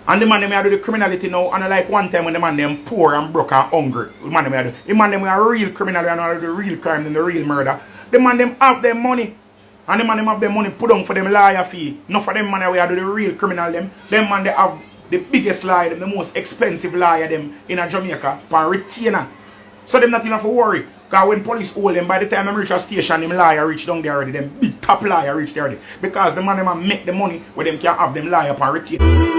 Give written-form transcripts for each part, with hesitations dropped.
And the man them do the criminality now, and like one time when the man them poor and broke and hungry, the man them are real criminal and do the real crime and the real murder. The man them have their money. And the man them have their money put on for them lawyer fee. Not for them man we do the real criminal them. Them man they have the biggest lawyer, them, the most expensive lawyer them in a Jamaica for retainer. So them not enough to worry. Because when police hold them, by the time them reach a station, them lawyer reach down there already. Them big top lawyer reach there already. Because the man them make the money where them can have them lawyer for retainer.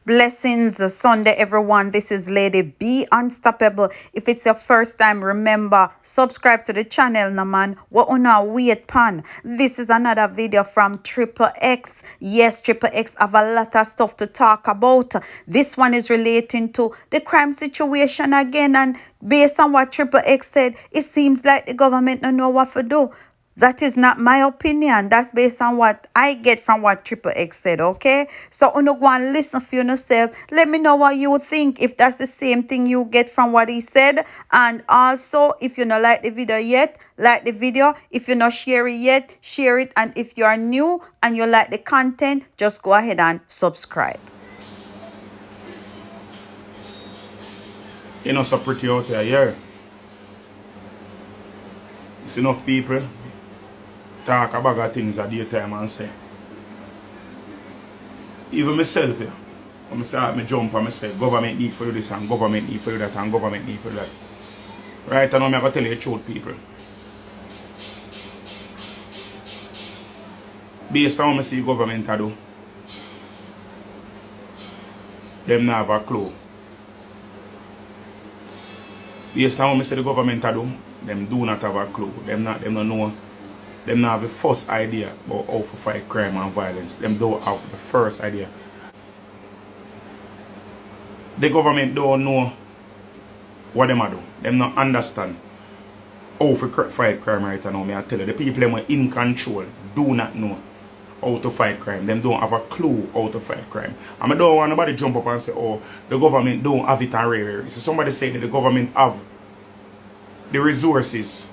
Blessings Sunday, everyone. This is Lady Be Unstoppable. If it's your first time, remember, subscribe to the channel, no man. We're on our wait pan. This is another video from Trippple X. Yes, Trippple X have a lot of stuff to talk about. This one is relating to the crime situation again. And based on what Trippple X said, it seems like the government don't know what to do. That is not my opinion. That's based on what I get from what Trippple X said, okay? So, you go and listen for yourself. Let me know what you think, if that's the same thing you get from what he said. And also, if you don't like the video yet, like the video. If you not share it yet, share it. And if you are new and you like the content, just go ahead and subscribe. You know, so pretty out there, yeah. It's enough people talk about things at daytime and say. Even myself here, when I start me jump and I say government need for this and government need for that and government need for that. Right, and now I'm going to tell you the truth, people. Based on what I see government do, them not have a clue. Based on what I see the government do, them do not have a clue. Them don't know. Them not have the first idea about how to fight crime and violence. Them don't have the first idea. The government don't know what them do. Them not understand how to fight crime right now. I tell you, the people them are in control do not know how to fight crime. Them don't have a clue how to fight crime. And I don't want nobody jump up and say, oh, the government don't have it already. So somebody say that the government have the resources.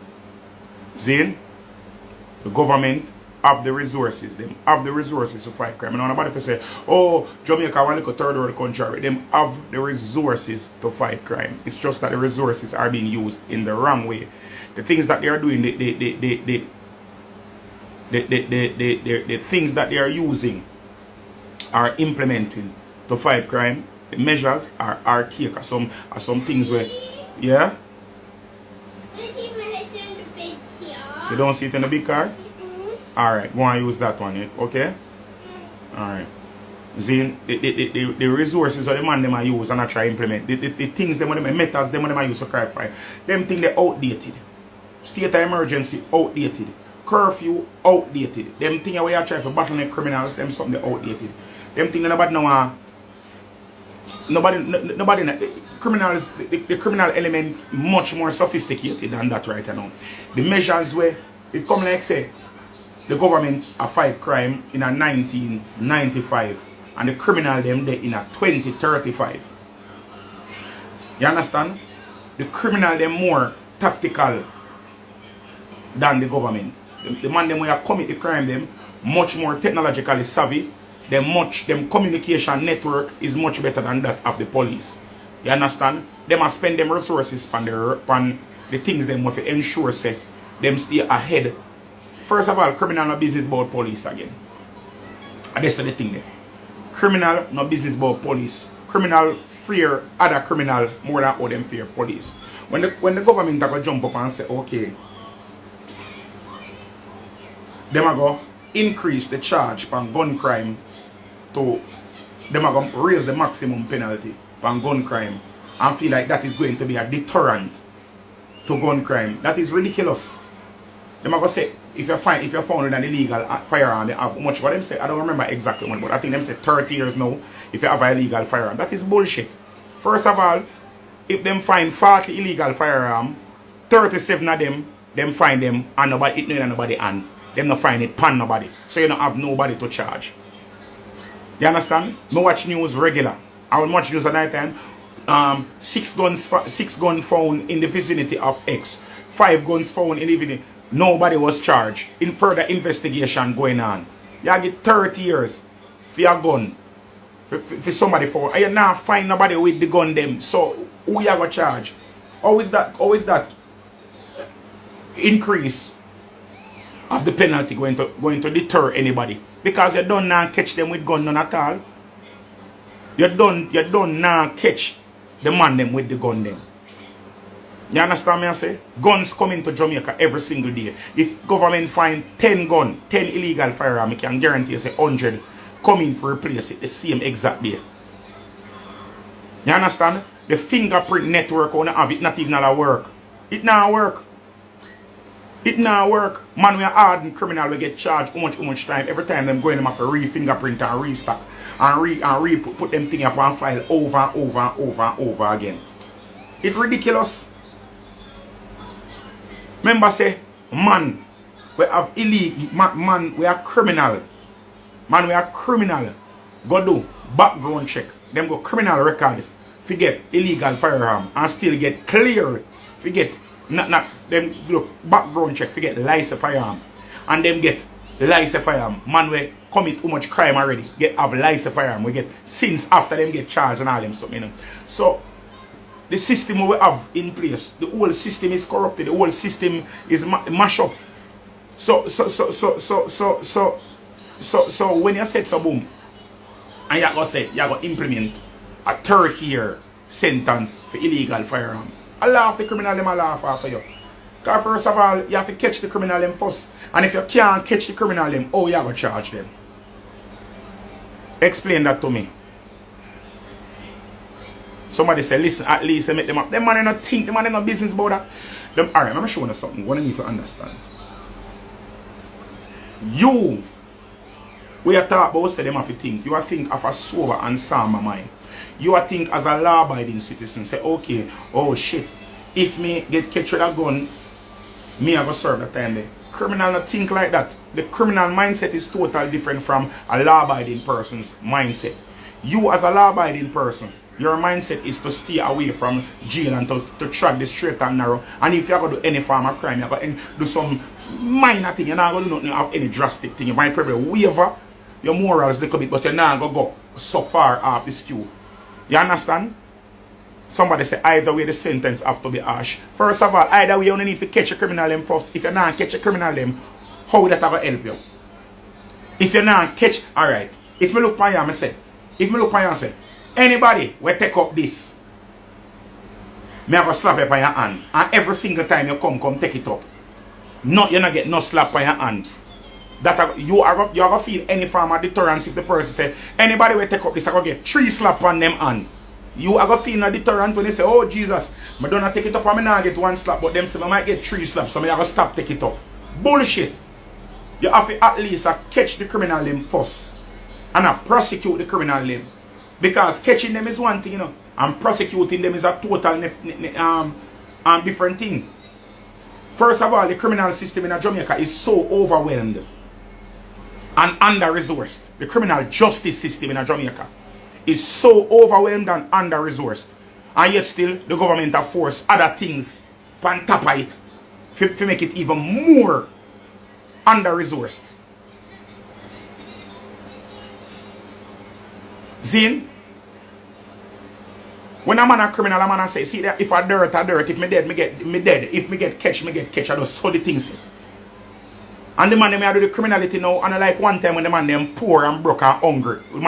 See? The government have the resources. Them have the resources to fight crime. And nobody to say, oh, Jamaica one like a third world country. Them have the resources to fight crime. It's just that the resources are being used in the wrong way. The things that they are doing, the things that they are using are implementing to fight crime. The measures are archaic. Some things where, yeah. You don't see it in the big car? Alright, go and use that one, okay? Alright. Then the resources that the man them are use and I try implement. The things them methods them are use to cry fire. Them things they outdated. State of emergency outdated. Curfew outdated. Them things where you try for battling criminals, them something outdated. Them things nobody know nobody criminals the criminal element much more sophisticated than that right now. The measures where it come like say the government a fight crime in a 1995 and the criminal them there in a 2035. You understand? The criminal them more tactical than the government. The man them where commit the crime them much more technologically savvy. Them communication network is much better than that of the police. You understand? They must spend them resources on the things them want to ensure say them stay ahead. First of all, criminal no business about police again. And that's the thing there. Criminal no business about police. Criminal fear other criminal more than how them fear police. When the government go jump up and say, okay, them are go increase the charge on gun crime to them are going to raise the maximum penalty on gun crime and feel like that is going to be a deterrent to gun crime. That is ridiculous. Them are going to say if you're found with an illegal firearm, they have much what them say. I don't remember exactly one, but I think them say 30 years now if you have an illegal firearm. That is bullshit. First of all, if them find 40 illegal firearm, 37 of them find them and nobody it no nobody and them not find it pan nobody. So you don't have nobody to charge. You understand? Me watch news regular. I will watch news at night time. 6 guns found in the vicinity of X. 5 guns found in the vicinity. Nobody was charged. In further investigation going on. You get 30 years for your gun. For somebody for. And you not find nobody with the gun them. So who you have charge? How is that increase of the penalty going to deter anybody? Because you don't now catch them with gun none at all. You don't now catch the man them with the gun them. You understand me I say? Guns come into Jamaica every single day. If government find 10 gun, 10 illegal firearms, I can guarantee you say 100 come in for replace it the same exact day. You understand? The fingerprint network on have it not even a work. It not work. It not work. Man, we are hardened criminal, we get charged how much time. Every time them going them have to re-fingerprint and restock and put them thing up on file over again. It's ridiculous. Remember say, man, we have illegal, man, we are criminal. Man, we are criminal. Go do background check. Them go criminal records. Forget illegal firearm and still get clear. Forget not them look background check. Forget license firearm and them get license firearm. Man, we commit too much crime already. Have license firearm. We get since after them get charged and all them something. You know. So the system we have in place, the whole system is corrupted. The whole system is mashed up. So when you set so boom, and you go say you go implement a 30-year sentence for illegal firearm, I laugh the criminal them, I laugh after you. Because first of all, you have to catch the criminal them first. And if you can't catch the criminal them, how you going to charge them? Explain that to me. Somebody say, listen, at least I make them up. Them man don't think, them man no business about that. Alright, I'm showing you something. What I need to understand. You, we are talking about say them have to think. You are think of a sober and sober mind. You are think as a law-abiding citizen. Say, okay, oh shit. If me get catch with a gun, me I go serve that time there. Criminal not think like that. The criminal mindset is totally different from a law-abiding person's mindset. You as a law-abiding person, your mindset is to stay away from jail and to track the straight and narrow. And if you're going to do any form of crime, you're going to do some minor thing. You're not going to do nothing of any drastic thing. You might probably waver your morals a little bit, but you're not going to go so far off the skew. You understand? Somebody say either way the sentence have to be harsh. First of all, either way you only need to catch a criminal them first. If you're not catch a criminal them, how would that ever help you? If you're not catch, alright. If me look at you, I say, say, anybody will take up this, me have a slap up on your hand. And every single time you come take it up. No, you're not get no slap on your hand. That you are going to feel any form of deterrence if the person say, anybody will take up this, I go get 3 slap on them hand. You are going to feel no deterrent when they say, oh Jesus, I don't take it up and I not get 1 slap, but them say I might get 3 slaps, so I have to stop take it up. Bullshit. You have to at least catch the criminal them first. And prosecute the criminal them. Because catching them is one thing, you know, and prosecuting them is a total different thing. First of all, the criminal system in Jamaica is so overwhelmed and under-resourced. The criminal justice system in Jamaica is so overwhelmed and under-resourced. And yet still, the government have forced other things on top of it to make it even more under-resourced. Zin, when a man a criminal, a man say, see that if I dirt, I dirt. If me dead, me dead. If me get catch, I just saw the things. And the man them do the criminality now, and like one time when the man them poor and broke and hungry, the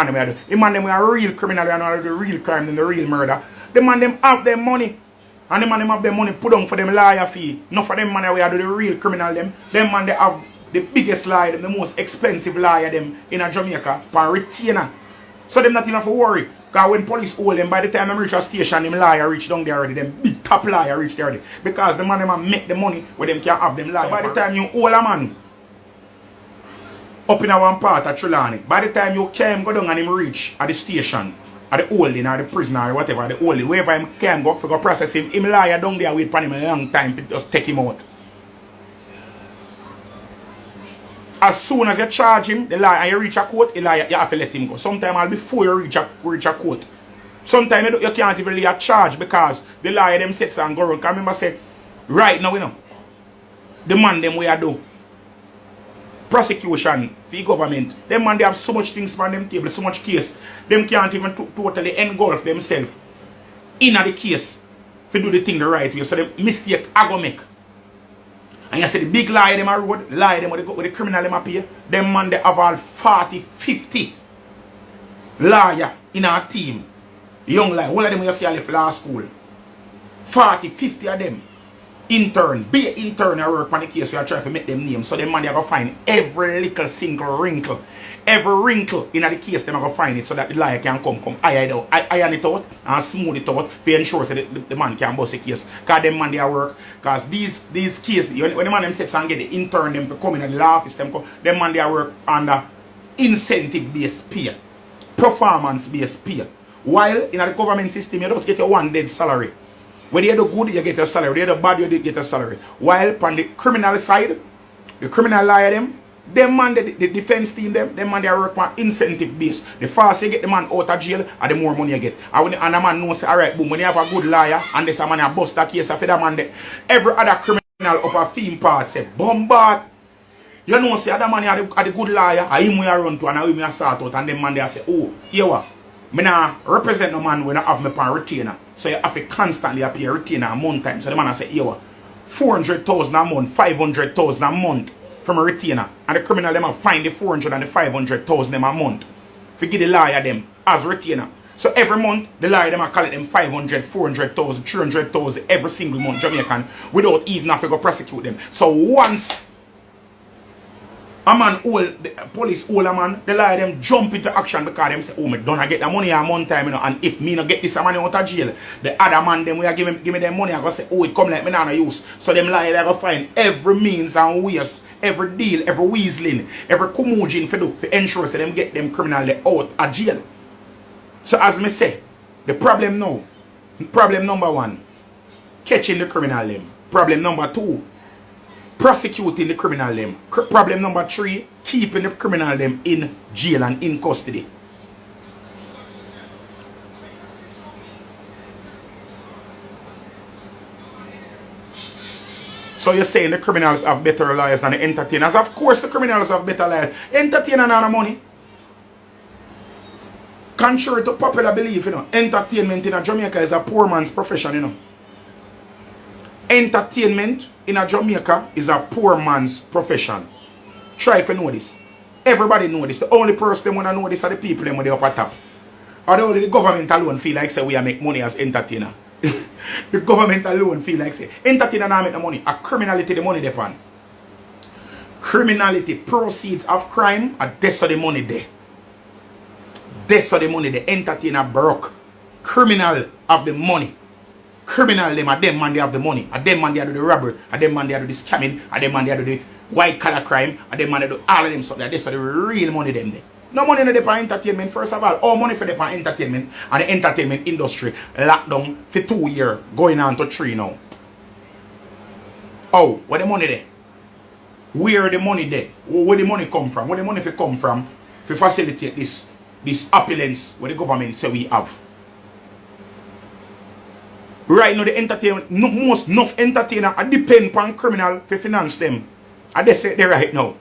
man them are real criminal and the real crime and the real murder. The man them have their money, and the man them have their money put on for them lawyer fee. Not for them man we do the real criminal them. Them man they have the biggest lawyer, them, the most expensive lawyer them in a Jamaica, for retainer. So them not enough to worry. Because when police hold them, by the time they reach a station, them lawyer reach down there already. Them big top lawyer reach there already. Because the man them make the money where them can have them lawyer. So by the time you hold a man up in a one part of Trelawny, by the time you can go down and him reach at the station, at the holding or the prison or whatever, the holding, wherever him can go for process him lawyer down there wait for him a long time to just take him out. As soon as you charge him, the lawyer, and you reach a court, the lawyer, you have to let him go. Sometimes before you reach a court. Sometimes you can't even lay a charge because the lawyer them sets and go around. Because remember say, right now, you know, the man them we are do. Prosecution for the government. Them man they have so much things on them table, so much case. Them can't even totally engulf themselves in the case to do the thing the right way. So the mistake I go make. And you see the big lie them a road, lie them with the criminal them a pay. Them man they have all 40, 50 lawyer in our team. Young lie. All of them you see I left law school. 40, 50 of them. Intern. Be an intern and work on the case. You are trying to make them names. So them man they go find every little single wrinkle. Every wrinkle in the case them go find it so that the liar can come iron it out and smooth it out to ensure that the man can bust the case. Because them man they work. Because these cases, when the man them sets and get the intern them to come in the law office, them man they work under incentive based pay. Performance based pay. While in the government system you just get your one dead salary. When you do good, you get a salary. When you do bad, you get a salary. While on the criminal side, the criminal lawyer them man, the defense team them man, they work on incentive base. The faster you get the man out of jail, the more money you get. And the man knows, alright, boom, when you have a good lawyer, and this man a bust that case, after that man, every other criminal up a theme part say, bombard. You know, say, other man are the good lawyer, and him we run to, and him we sort out, and them man they say, oh, here what? I not represent no man when I have my pan retainer. So you have to constantly appear retainer a month time. So the man say, yo, 400,000 a month, 500,000 a month from a retainer. And the criminal them have find the 400 and the 500,000 them a month. If you give the lawyer them as retainer. So every month the lawyer them a call it them 500, 400,000, 300,000 every single month Jamaican without even have to go prosecute them. So once a man old, the police old a man, the lawyer them jump into action because them say, oh, me don't get the money a month time, you know, and if me not get this money out of jail, the other man them will give me them money, I go say, oh, it come like me not use. So them lawyer they go find every means and ways, every deal, every weaseling, every kumujin for do, for ensure that them get them criminally out of jail. So as me say, the problem now, problem number one, catching the criminal them. Problem number two, prosecuting the criminal them. Problem number three, keeping the criminal them in jail and in custody. So you're saying the criminals have better lawyers than the entertainers? Of course the criminals have better lawyers. Entertainers not the money. Contrary to popular belief, you know, entertainment in Jamaica is a poor man's profession, you know. Entertainment in Jamaica is a poor man's profession. Try to know this. Everybody know this. The only person they want to know this are the people when they up at top. Or only the government alone feel like say we are make money as entertainer. The government alone feel like say entertainer now make the money. A criminality the money depend. Criminality, proceeds of crime, are that's the money there. That's the money the entertainer broke. Criminal have the money. Criminal them are them man they have the money. Are them man they do the robbery. Are them man they do the scamming. Are them man they do the white collar crime. Are them man they do all of them stuff. That's the real money them there. No money in the entertainment first of all. All money for the entertainment and the entertainment industry locked down for 2 years going on to 3 now. Oh, where the money there? Where the money there? Where the money come from? Where the money come from to facilitate this opulence where the government say we have? Right now, the entertainment, most enough entertainer depend on criminal to finance them. And they say there right now.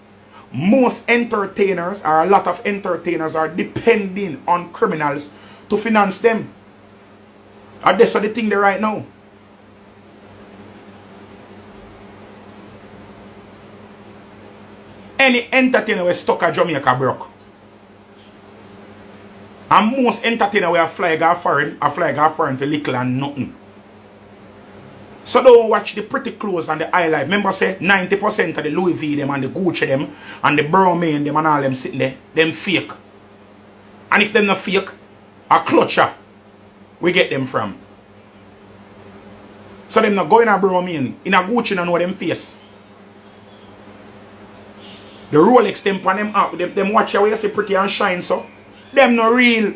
Most entertainers, or a lot of entertainers, are depending on criminals to finance them. And that's the thing there right now. Any entertainer was stuck at Jamaica broke. And most entertainers will fly go foreign for little and nothing. So don't watch the pretty clothes and the high life. Remember say 90% of the Louis V them and the Gucci them and the Browman them and all them sitting there, them fake. And if them not fake, a clutcher we get them from. So them not going a Browman, in a Gucci and know them face. The Rolex them pan them up, them watch how you see pretty and shine so. Them not real.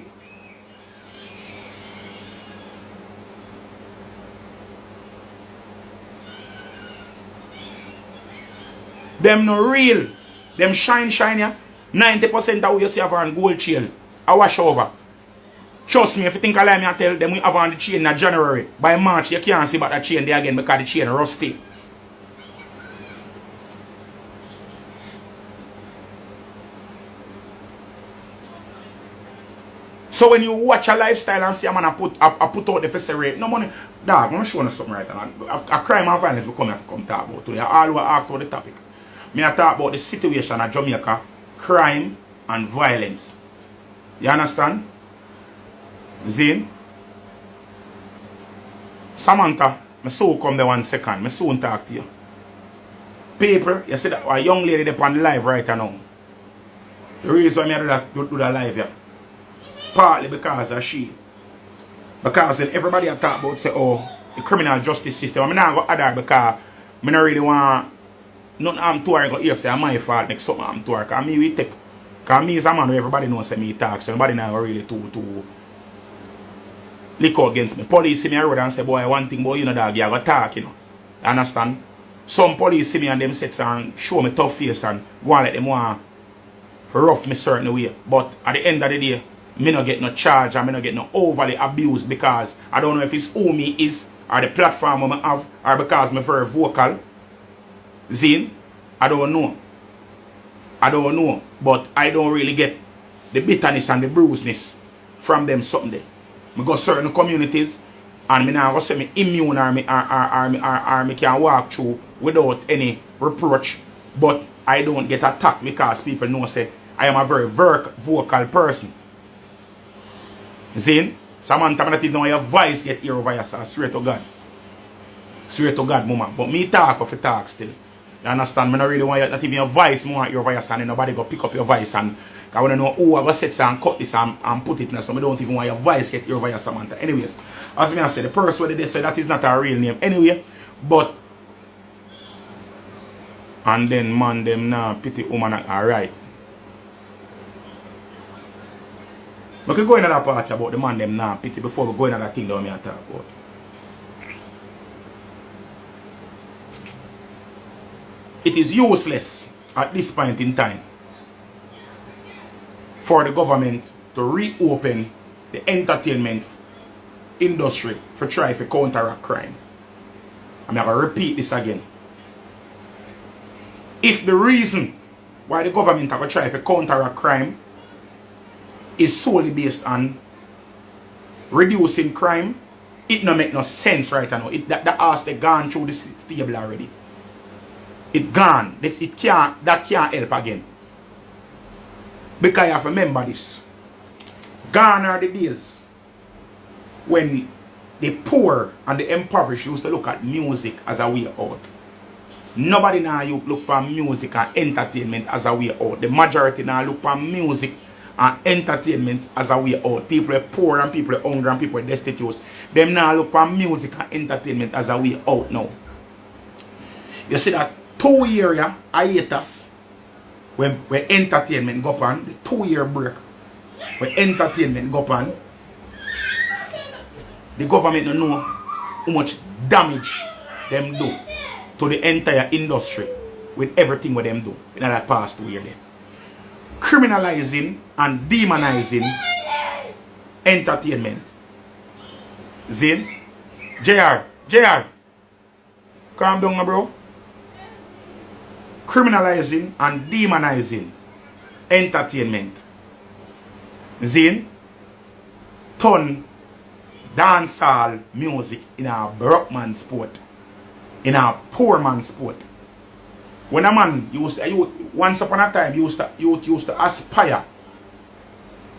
Them no real. Them shine ya. 90% of what you see have on gold chain. I wash over. Trust me, if you think I lie, me I tell them we have on the chain in January. By March, you can't see about the chain there again because the chain rusty. So when you watch a lifestyle and see a man I put out the face rape, no money. Dog, I'm going to show you something right now. A crime and violence become have to come talk about today. I always ask about the topic. Me I talk about the situation at Jamaica, crime and violence. You understand? Zane? Samantha, I soon come there 1 second. I soon talk to you. People, you see that a young lady there on the live right now. The reason why I do that live here. Partly because of she. Because then everybody I talk about say, oh, the criminal justice system. I'm not going to add that because I don't really want nothing I'm to her go here say it's my fault next something I'm to her. Because me we take. Because me is a man who everybody knows say me talk. So nobody now really to lick out against me. Police see me around and say, boy, one thing boy, you know dog, you have to talk, you know. You understand? Some police see me and them sets and show me tough face and go and let them want for rough me certain way. But at the end of the day, me not get no charge and me not get no overly abused because I don't know if it's who me is or the platform I have or because I'm very vocal. Zine, I don't know. I don't know. But I don't really get the bitterness and the bruisedness from them something there. I go certain communities and me now go say me immune or me can walk through without any reproach. But I don't get attacked because people know say I am a very vocal person. Zane, Samantha, I don't even know your voice get here over here, so I swear to God. Swear to God, mama. But me talk of a talk still. You understand? I don't really want you, not even your voice, more your voice, and nobody go pick up your voice. And I want to know who I go set and cut this and put it in, so I don't even want your voice get here over here, Samantha. Anyways, as I said, the person where they say that is not a real name. Anyway, but. And then man, them now pity woman, alright. We could go in another part about the man them now pity before we go in another thing that we talk about. It is useless at this point in time for the government to reopen the entertainment industry for try to counteract crime. I'm going to repeat this again. If the reason why the government are going to try to counteract crime is solely based on reducing crime, it no make no sense right now. That has they gone through the table already. It gone. That can't help again. Because you have to remember this. Gone are the days when the poor and the impoverished used to look at music as a way out. Nobody now you look for music and entertainment as a way out. The majority now look for music and entertainment as a way out. People are poor and people are hungry and people are destitute. Them now look for music and entertainment as a way out now. You see that 2 year hiatus when entertainment go on, the 2 year break when entertainment go on, the government don't know how much damage them do to the entire industry with everything what them do in that past 2 years. Criminalizing and demonizing entertainment. Zin? JR, calm down, my bro. Criminalizing and demonizing entertainment. Zin? Turn dancehall music in a broke man sport. In a poor man sport. When a man once upon a time used to aspire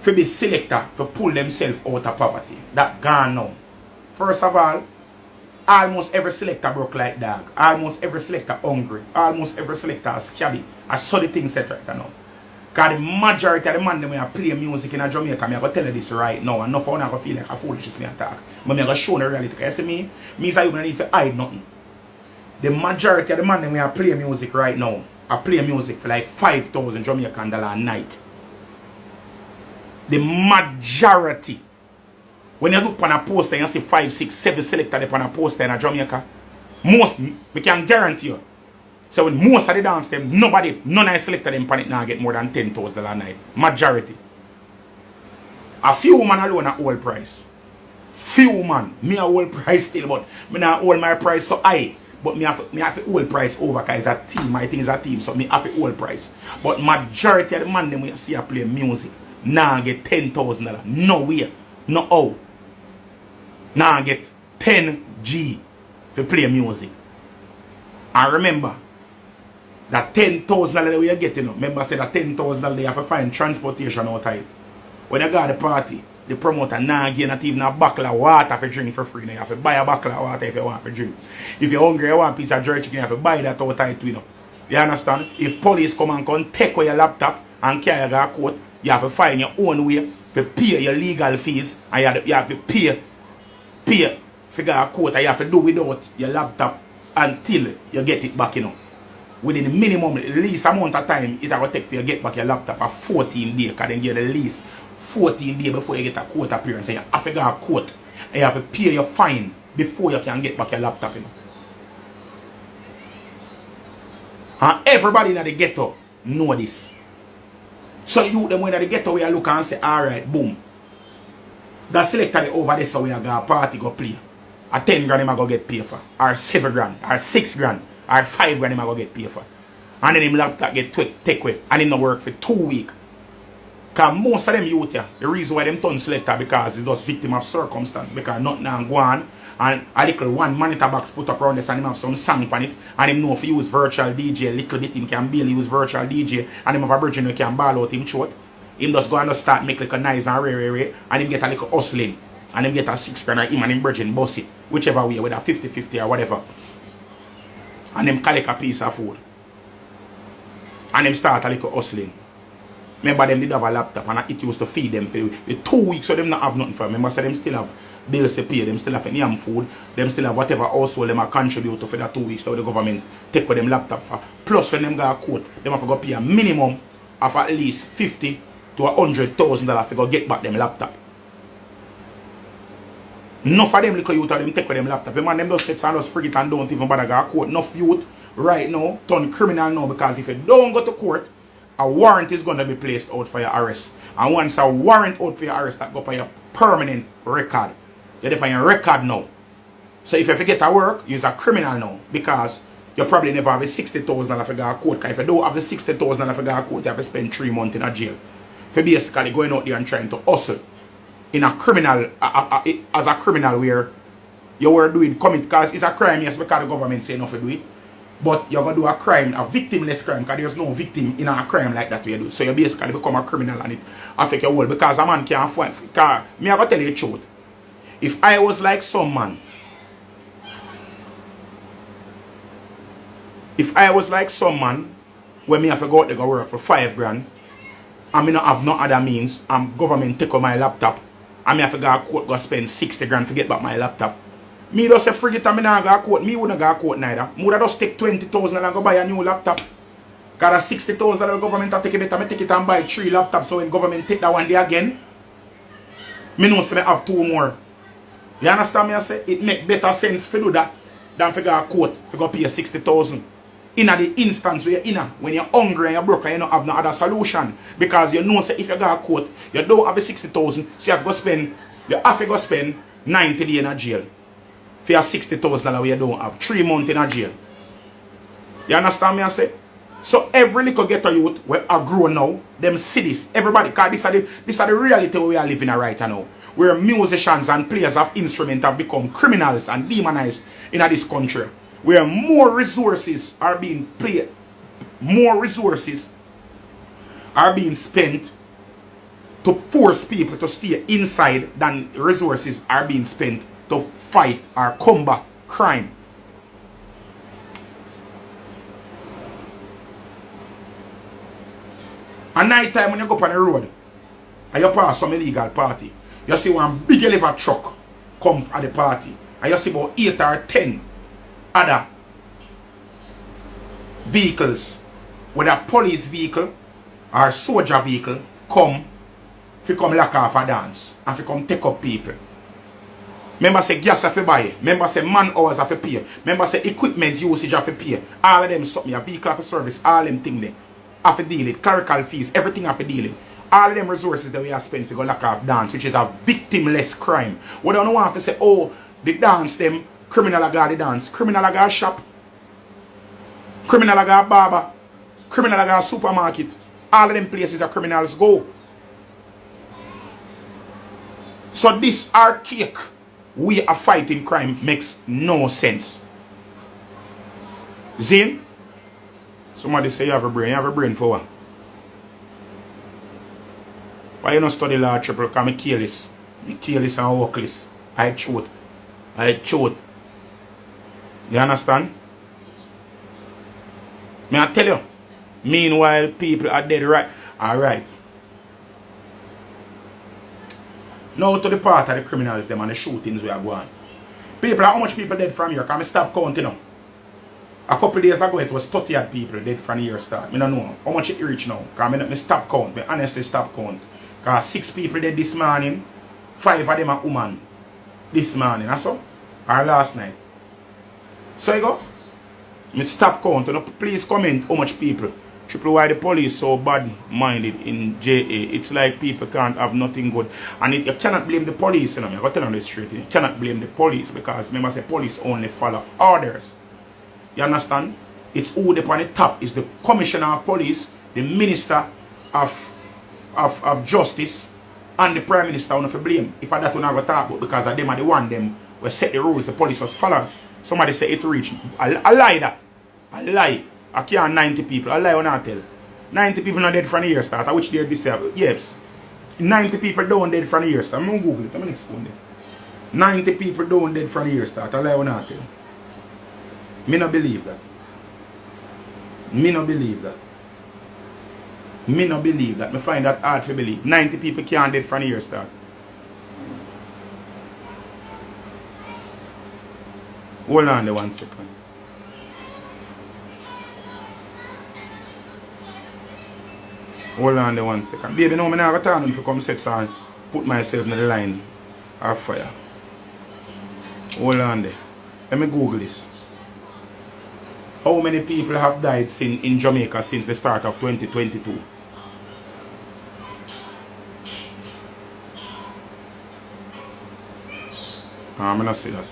to be selector to pull themselves out of poverty. That gone now. First of all, almost every selector broke like dog. Almost every selector hungry. Almost every selector scabby. I saw the things set right now. Because the majority of the man when I play music in Jamaica, I'm going to tell you this right now. And not for I feel like a foolishness me attack. But I'm going to show the reality. Because you see me say you don't need to hide nothing. The majority of the man when I play music right now, I play music for like 5,000 Jamaican dollars a night. The majority. When you look on a poster and you see 5, 6, 7 selectors on a poster in Jamaica, most, we can guarantee you. So when most of the dance them, none of the selectors them on it now get more than $10,000 a night. Majority. A few man alone at old price. Few man. Me a old price still, but me not hold my price so high. But me have to hold price over because it's a team. I think it's a team, so me have to hold price. But majority of the man them we see a play music. nah get $10,000. No way. No how. Nah get 10G for play music. And remember, that $10,000 we are getting, remember I said that $10,000 you have to find transportation out of it. When you go to the party, the promoter nah give not even a bottle of water for drink for free. Now you have to buy a bottle of water if you want for drink. If you're hungry, you want a piece of jerky chicken, you have to buy that out of it. You understand? If police come and take away your laptop and carry you a court, you have to find your own way to pay your legal fees, and you have to pay figure a court, and you have to do without your laptop until you get it back, Within the minimum, the least amount of time it will take for you to get back your laptop at 14 days, because then you get at least 14 days before you get a court appearance, and you have to go to court, and you have to pay your fine before you can get back your laptop, And everybody in the ghetto know this. So you them when in the ghetto we look and say, alright, boom. That selector over there so we are going to party go play. A 10 grand him I go get paid for. Or 7 grand. Or 6 grand. Or 5 grand him I go get paid for. And then him laptop get take away. And him no work for 2 weeks. Because most of them youth here, the reason why them turn selector because it's just victim of circumstance. Because nothing and go on. And a little one monitor box put up around this and him have some song on it. And him know if he use virtual DJ, a little bit him can barely use virtual DJ. And him have a virgin who can ball out him short. Him just go and just start make like a nice and rare. And him get a little hustling. And him get a 6 grand and him and him virgin boss it. Whichever way, whether 50-50 or whatever. And him collect a piece of food. And him start a little hustling. Remember them did have a laptop and it used to feed them for the 2 weeks so them not have nothing for them. Remember so them still have bills to pay, them still have any food, them still have whatever household them contribute to for that 2 weeks so the government take with them laptop for. Plus when them go a court, them have to go pay a minimum of at least $50,000 to $100,000 to go get back them laptop. Enough of them little youth of them take with them laptop. Them and them just sit and just forget and don't even bother go to court. Enough youth right now turn criminal now because if you don't go to court, a warrant is going to be placed out for your arrest. And once a warrant out for your arrest, that go for your permanent record. You're on your record now. So if you forget to work, you're a criminal now. Because you probably never have a $60,000 for go to court. Because if you don't have the $60,000 for go to court, you have to spend 3 months in a jail. For basically going out there and trying to hustle. In a criminal, as a criminal where you were doing commit, because it's a crime, yes, because the government say enough to do it. But you're going to do a crime, a victimless crime, because there's no victim in a crime like that you do. So you basically become a criminal and it affects your world. Because a man can't fight. Because me I going to tell you the truth. If I was like some man, when me have to go out there go work for 5 grand, and me not have no other means, and government take on my laptop, and me have to go to court go spend 60 grand to get back my laptop. Me just say forget and me not go to court. Me wouldn't go to court neither. Me would just take 20,000 and go buy a new laptop. Because that 60,000 the government take it, I take it and buy 3 laptops. So when government take that one day again, me know say me have 2 more. You understand me I say? It make better sense to do that than to go to court to go pay 60,000. In the instance where you're in, when you're hungry and you're broke and you don't have no other solution. Because you know say if you go to court, you don't have the 60,000, so you have to go spend 90 days in a jail. For your $60,000 where you don't have 3 months in a jail. You understand me I say? So every little ghetto youth where are grown now, them see this. Everybody, because this are the reality we are living in right now. Where musicians and players of instruments have become criminals and demonized in this country. Where more resources are being played, more resources are being spent to force people to stay inside than resources are being spent to fight or combat crime. At night time when you go up on the road and you pass some illegal party, you see one big elevator truck come at the party and you see about 8 or 10 other vehicles, whether police vehicle or soldier vehicle, come lock off a dance and come take up people. Remember say gas have to buy. Remember say man hours have to pay. Remember say equipment usage have to pay. All of them something, a vehicle have to service, all them things there. Have to deal it, clerical fees, everything have to deal it. All of them resources that we have spent to go lock off dance, which is a victimless crime. We don't want to say, oh, the dance them, criminal got the dance. Criminal got shop. Criminal got barber. Criminal got supermarket. All of them places are criminals go. So this archaic way of fighting crime makes no sense. Zin? Somebody say you have a brain. You have a brain for what? Why you not study law triple? Because I'm careless. I'm careless and workless. I chote. I chote. You understand? May I tell you? Meanwhile, people are dead, right? Alright. Now to the part of the criminals them and the shootings we are going. People, how much people dead from here? Can I stop counting now? A couple days ago it was 30 odd people dead from the year start. I don't know how much it reach now. Because I stop count. I honestly stop count. Because 6 people dead this morning. 5 of them are women. This morning. That's all? Or last night. So you go. I stop count. Please comment how much people. Triple why the police so bad-minded in JA. It's like people can't have nothing good. And you cannot blame the police. You know, I'm going to tell you this straight. You cannot blame the police because remember say police only follow orders. You understand? It's who the on the top is the commissioner of police, the minister of justice, and the prime minister on the blame. If I that one I go talk about because of them are the one them will set the rules the police was following. Somebody say it reach. I lie that. I lie. I can't 90 people. I lie when I tell. 90 people not dead from the year start. I wish they this year. Yes. 90 people don't dead from the year start. I'm going to Google it. I'm going to phone them. 90 people don't dead from the year start. I lie when I tell. Me not believe that. Me not believe that. Me not believe that. Me find that hard to believe. 90 people can't dead from the year start. Hold on there 1 second. Hold on there 1 second. Baby, no, I'm not going to turn on if you come set and put myself in the line of fire. Hold on there. Let me Google this. How many people have died in Jamaica since the start of 2022? I'm not see that.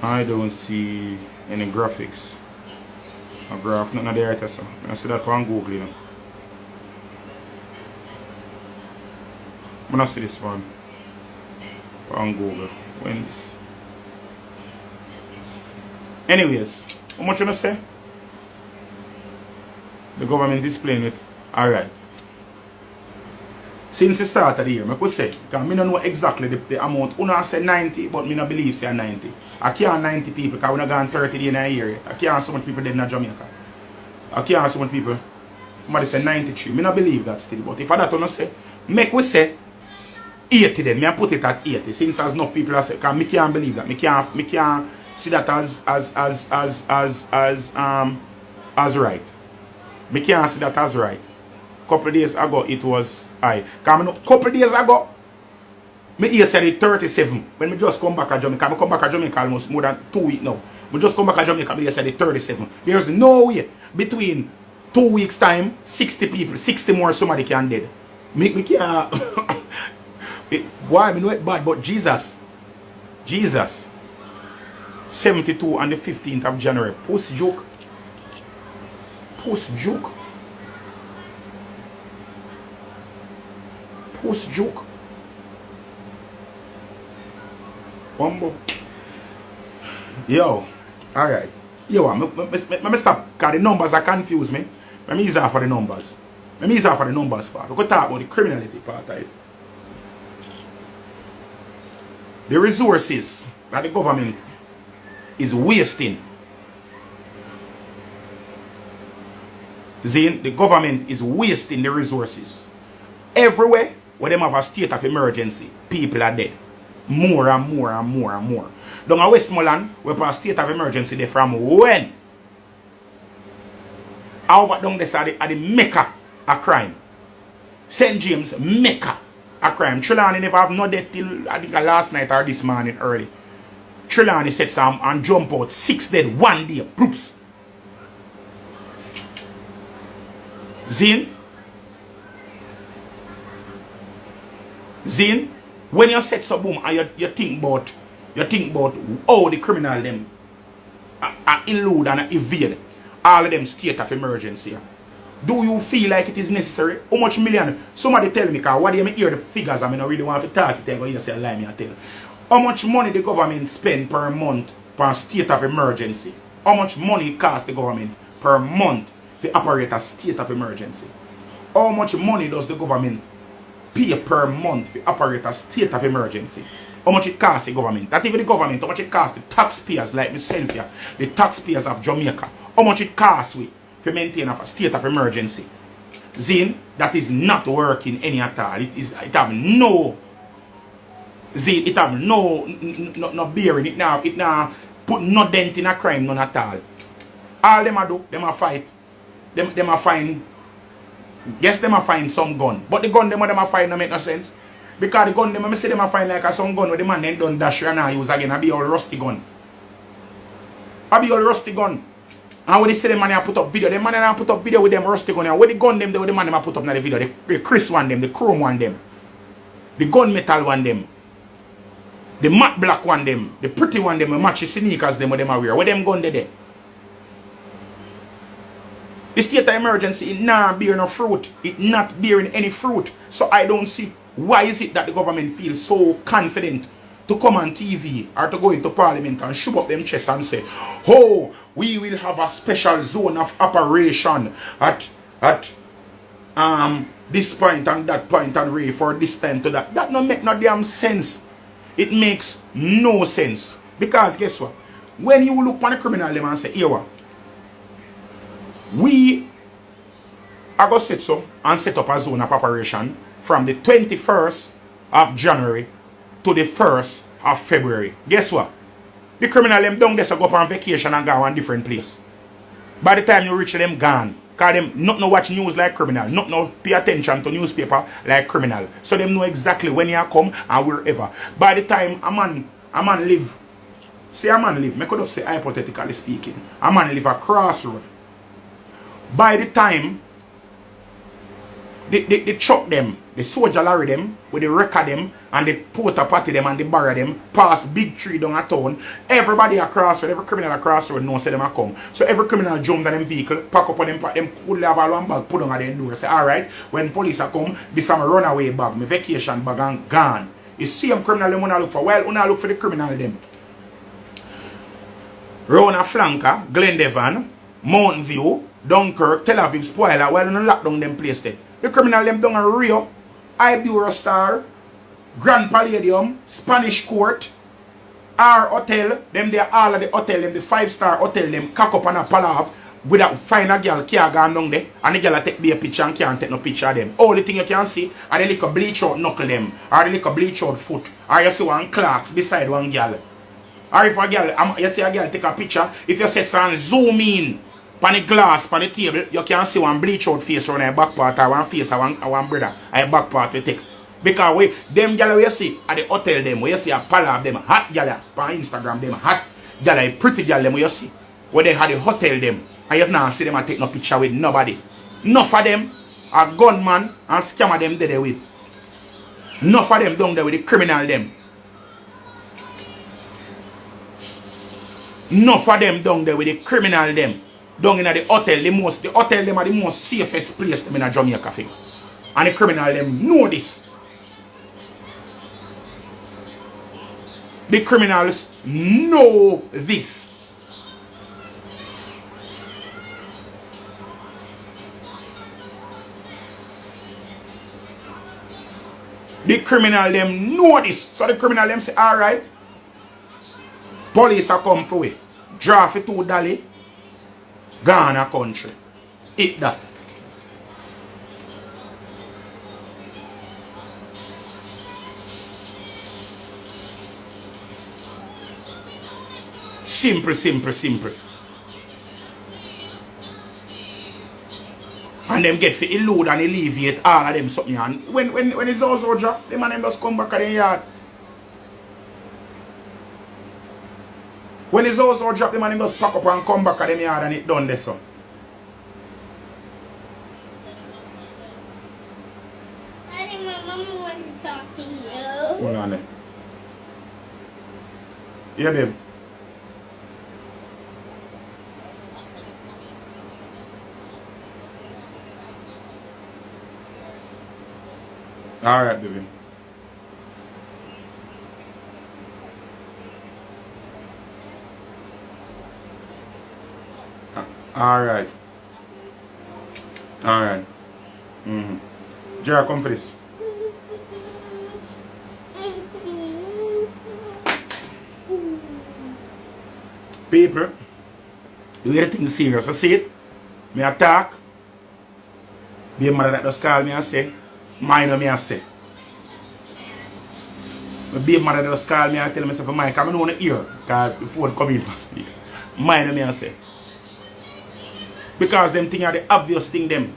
I don't see any graphics. A graph, nothing there yet, so I see that on Google, you know. I'm not see this one on Google. When this? Anyways, how much you gonna say? The government is playing it. Alright. Since the start of the year, I could say, because I don't know exactly the amount. I say 90, but I don't believe say 90. I can't 90 people because we're not gone 30 days in a year yet. I can't so much people dead in Jamaica. I can't so much people. Somebody say 93. I don't believe that still. But if I don't say, make we say 80 then. I put it at 80. Since there's enough people that say, because I can't believe that. I can't see that as right. I can't see that as right. Couple days ago it was high. Couple days ago, me said it 37. When me just come back to Jamaica, I come back to Jamaica almost more than 2 weeks now. Me just come back to Jamaica, me said it 37. There's no way between 2 weeks time, 60 people, 60 more somebody can dead. Me can't. Why? Me know it bad, but Jesus. 72 on the 15th of January. Post joke. Post joke. Post joke. Bumbo. Yo. Alright. Yo, I'm stop because the numbers are confuse me. Let me ease off for the numbers. Let me ease off for the numbers part. We could talk about the criminality part of it. The resources that the government is wasting. Zane, the government is wasting the resources. Everywhere where them have a state of emergency, people are dead. More and more and more and more. Down in Westmoreland, we have a state of emergency there from when? Over down there at the Mecca of crime. St. James, Mecca of crime. Trelawney never have no death till I think last night or this morning early. Trelawney set some and jump out. 6 dead, 1 day. Proops. Zin, when you set some boom and you think about how the criminal them elude and evade all of them state of emergency. Do you feel like it is necessary? How much million? Somebody tell me, because what do you hear the figures? I mean, I really want to talk it. I'm going to say a lie, me I tell you. How much money the government spend per month for a state of emergency? How much money it costs the government per month to operate a state of emergency? How much money does the government pay per month to operate a state of emergency? How much it costs the government? Not even the government, how much it costs the taxpayers like myself here, the taxpayers of Jamaica. How much it costs we to maintain a state of emergency? Zin, that is not working any at all. It have no Zin, it have no bearing. It now put no dent in a crime, none at all. All them a do, them a fight. Them a find. Guess them a find some gun. But the gun them a find no make no sense. Because the gun them I see them a find like a some gun where the man then done dash and I use again. I be all rusty gun. I be all rusty gun. And when they say the man a put up video, the man a put up video with them rusty gun. Where the gun them the man a put up in the video, the crisp one them, the chrome one them, the gun metal one them, the matte black one them, the pretty one them, the matchy sneakers them where them a wear. Where them gun there? The state of emergency, it not bearing no fruit. It not bearing any fruit. So I don't see why is it that the government feels so confident to come on TV or to go into parliament and shoot up them chest and say, oh, we will have a special zone of operation at this point and that point and ready for this time to that. That don't make no damn sense. It makes no sense. Because guess what? When you look on the criminal them and say, here what? We are going to set so and set up a zone of operation from the 21st of January to the 1st of February. Guess what? The criminal them down there so go up on vacation and go on different place. By the time you reach them gone. Because them not know watch news like criminal. Not know pay attention to newspaper like criminal. So them know exactly when you come and wherever. By the time a man live. Say a man live. I could just say hypothetically speaking. A man live a crossroad. By the time they chuck them, the soldier lorry them, with the wrecker them, and the porter party them and the barrier them, past big tree down a town, everybody across road, every criminal across road knows say them a come. So every criminal jump on them vehicle, pack up on them put have all one bag, put on them door, say, alright, when police a come, this is my runaway bag, my vacation bag and gone. You see them criminal them when I look for, well, when I look for the criminal them. Rona Flanker, Glendevan, Mountain View, Dunkirk, Tel Aviv, Spoiler, well, no lock down them place there. The criminal them down in Rio, Iburo Star, Grand Palladium, Spanish Court, our hotel, them there all of the hotel, them the 5-star hotel, them cock up on a palav without find a girl can't go down there, and the girl take be a picture and can't take no picture of them. Only thing you can see are the little bleach out knuckle them, or the little bleach out foot, or you see one clerks beside one girl. Or if a girl, you see a girl take a picture, if you set and zoom in, on the glass, on the table, you can see one bleach out face on her back part or one face or one brother or back part we take. Because them gyal you see at the hotel them, where you see a pile of them hot gyal on Instagram them hot gyal, pretty gyal them where you see, where they had the hotel them, and you now see them and take no picture with nobody. Enough of them are gunman and scammer them there with. Enough of them down there with the criminal them. Enough of them down there with the criminal them. Down in the hotel, the hotel them are the most safest place them in a Jamaica thing. And the criminal them know this. The criminals know this. The criminal them know this. So the criminal them say, alright, police are come for it. Draft it to Dali. Ghana country. Eat that. Simple, simple, simple. And them get to elude and alleviate all of them something. And when it's also drop, them and them just come back at the yard. When it's also drop, them and them just pack up and come back at the yard and it done this one. Daddy, my mama wants to talk to you. Hold on there. Yeah, babe. Alright, baby. Alright. Alright. Jara, come for this. People, do everything serious. I see it. Me attack. Be a mother that just call me and say, mind me and say. Be a mother that just call me and tell myself, Mike, I don't want to hear. Because before the come in and speak. Mind me and say. Because them thing are the obvious thing them.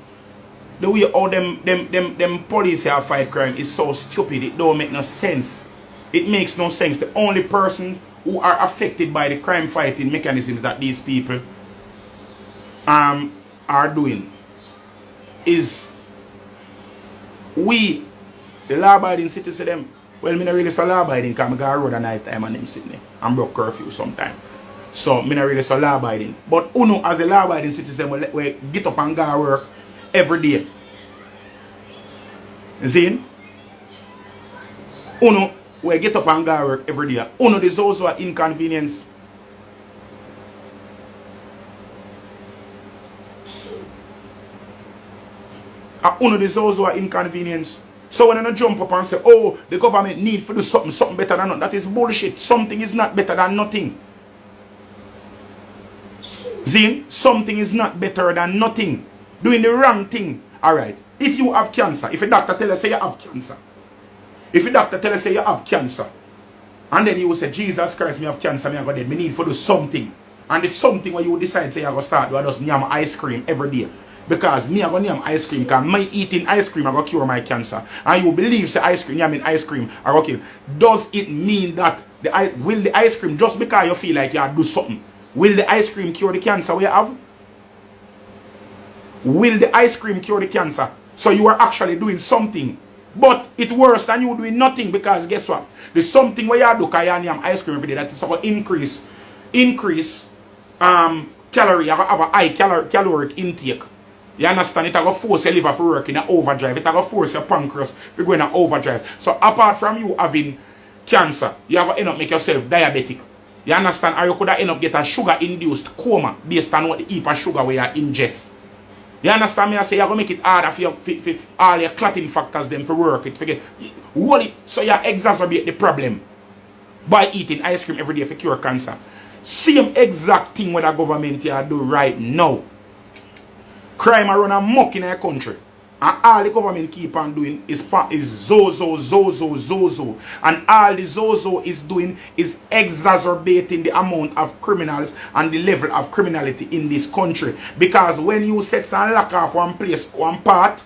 The way how them police are fight crime is so stupid. It don't make no sense. It makes no sense. The only person who are affected by the crime fighting mechanisms that these people are doing is we, the law-abiding citizens, them. Well, me not really so law-abiding because I go road at night time and them sitting there. I'm broke curfew sometime. So, me not really so law-abiding. But uno as a law-abiding citizen we get up and go work every day. You see? Uno we get up and go work every day. Uno there's also an inconvenience. Uno there's also an inconvenience. So when you jump up and say, oh, the government need to do something better than nothing, that is bullshit. Something is not better than nothing. Zin, something is not better than nothing. Doing the wrong thing. Alright. If you have cancer, if a doctor tell you say you have cancer. If a doctor tell you say you have cancer. And then you will say, Jesus Christ, me have cancer, me have got dead. Me need to do something. And the something where you decide say you have to start do I just yam ice cream every day. Because me have got yam ice cream because my eating ice cream I go cure my cancer. And you believe say ice cream, yamming ice cream I go kill. Does it mean that will the ice cream just because you feel like you have to do something? Will the ice cream cure the cancer we have? Will the ice cream cure the cancer? So you are actually doing something. But it's worse than you doing nothing because guess what? There's something where you do because you have ice cream every day that is going to increase calorie, have a high caloric intake. You understand? It's going to force your liver to work in an overdrive. It's going to force your pancreas to go in an overdrive. So apart from you having cancer, you have to end up make yourself diabetic. You understand? Or you could end up get a sugar-induced coma based on what the heap of sugar where you ingest. You understand me? I say you're going to make it harder for all your clotting factors them for work. So you exacerbate the problem by eating ice cream every day for cure cancer. Same exact thing what the government here do right now. Crime around a muck in our country. And all the government keep on doing is zozo. And all the zozo is doing is exacerbating the amount of criminals and the level of criminality in this country. Because when you set and lock off one place, one part,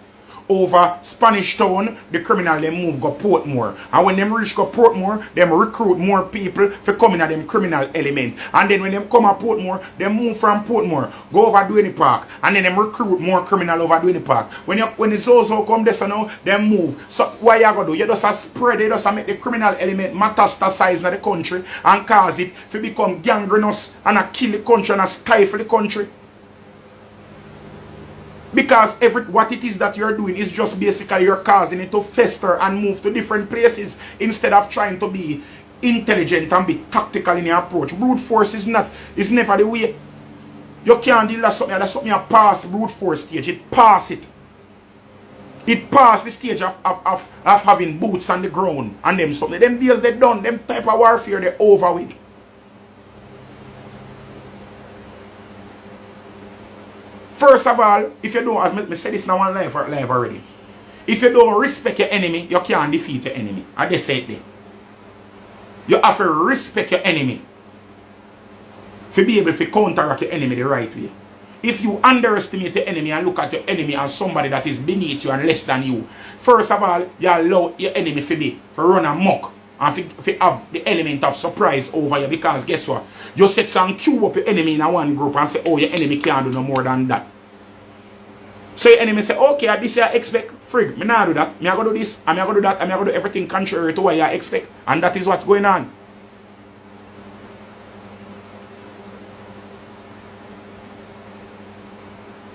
over Spanish Town, the criminal them move go Portmore. And when them reach go Portmore, them recruit more people for coming at them criminal element. And then when them come at Portmore, them move from Portmore, go over Duane Park, and then them recruit more criminal over Duane Park. When the Zozo come there, so now, them move. So what you gonna do? You just spread it, just make the criminal element metastasize in the country and cause it to become gangrenous and kill the country and stifle the country. Because what it is that you're doing is just basically you're causing it to fester and move to different places instead of trying to be intelligent and be tactical in your approach. Brute force is never the way. You can't deal with something that's something you pass brute force stage. It pass it. It passed the stage of having boots on the ground and them something. Them days they done, them type of warfare they over with. First of all, if you don't, as I said this now on live already, if you don't respect your enemy, you can't defeat your enemy. And they say it there. You have to respect your enemy to be able to counteract your enemy the right way. If you underestimate your enemy and look at your enemy as somebody that is beneath you and less than you, first of all, you allow your enemy to run amok and to have the element of surprise over you, because guess what? You set some cube up your enemy in one group and say, oh, your enemy can't do no more than that. So your enemy say, okay, this I expect, frig, me not do that. Me I go do this, and me I go do that, and me I go do everything contrary to what you expect. And that is what's going on.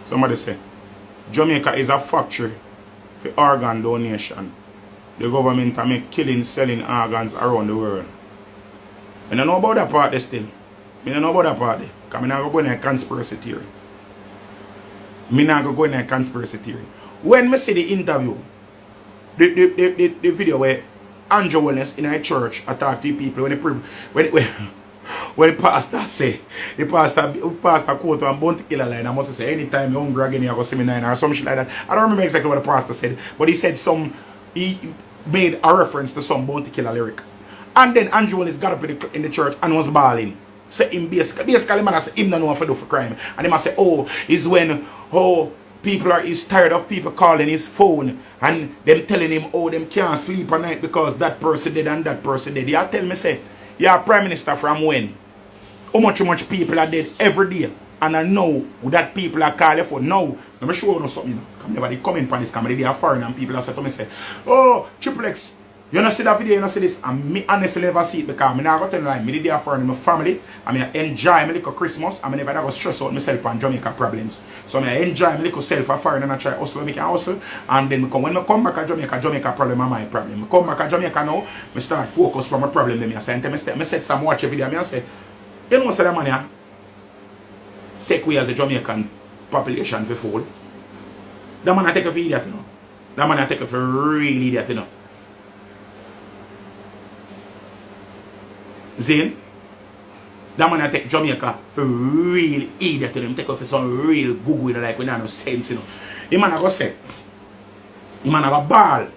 Somebody say, Jamaica is a factory for organ donation. the government are make killing, selling organs around the world. I don't know about that part there still. I don't know about that part there. Because I don't go in a conspiracy theory. I don't go in a conspiracy theory. When I see the interview, the video where Andrew Wellness in a church attack the people when the pastor say, the pastor quote on bounty killer line, I must say anytime you're hungry again you go see me nine or some shit like that. I don't remember exactly what the pastor said, but he said he made a reference to some bounty killer lyric. And then Andrew Wellness got up in the church and was bawling. Say him basically man say him don't know what to do for crime. And he must say, oh, is when he's tired of people calling his phone and them telling him, oh, them can't sleep at night because that person did and that person did. You tell me, say, you're Prime Minister from when? How much people are dead every day? And I know that people are calling for now. Let me show you something. Nobody coming from this camera. They are foreign and people are saying to me, say, oh, Trippple X, you don't see that video, you don't see this. And me honestly never see it because I'm not going to tell you, like, me there for my family. I mean, I enjoy my little Christmas. I never go stress out myself on Jamaica problems. So I enjoy my little self for foreign and I try hustle when I can hustle. And then when I come back to Jamaica problem is my problem. I come back to Jamaica now, I start focus for my problem. Then I said some watch a video and I say, you know say that man here take away as the Jamaican population for food. That man I take a for idiot, you know. That man I take a for really idiot, you know. Zane, that man I take Jamaica for real idiot, you know. Take off for some real Google, you know, like we don't have no sense, you know. The man I go say, the man I go ball.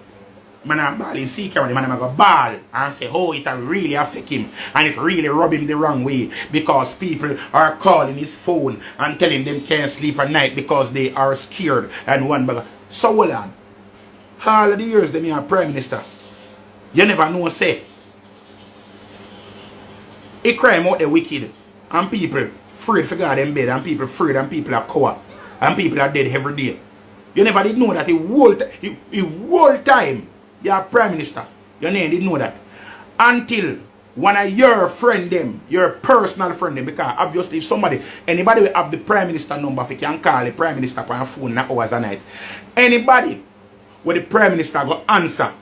The man I ball in secret, the man I go ball and say, oh, it really affect him and it really rub him the wrong way because people are calling his phone and telling them can't sleep at night because they are scared and one bag. So hold on. All of the years they are Prime Minister, you never know say a crime out there wicked and people afraid for God in bed and people afraid and people are coward and people are dead every day. You never did know that the whole time you are Prime Minister. You never did know that. Until one of your friend them, your personal friend them, because obviously if anybody will have the Prime Minister number if you can call the Prime Minister on a phone not hours a night. Anybody where the Prime Minister go answer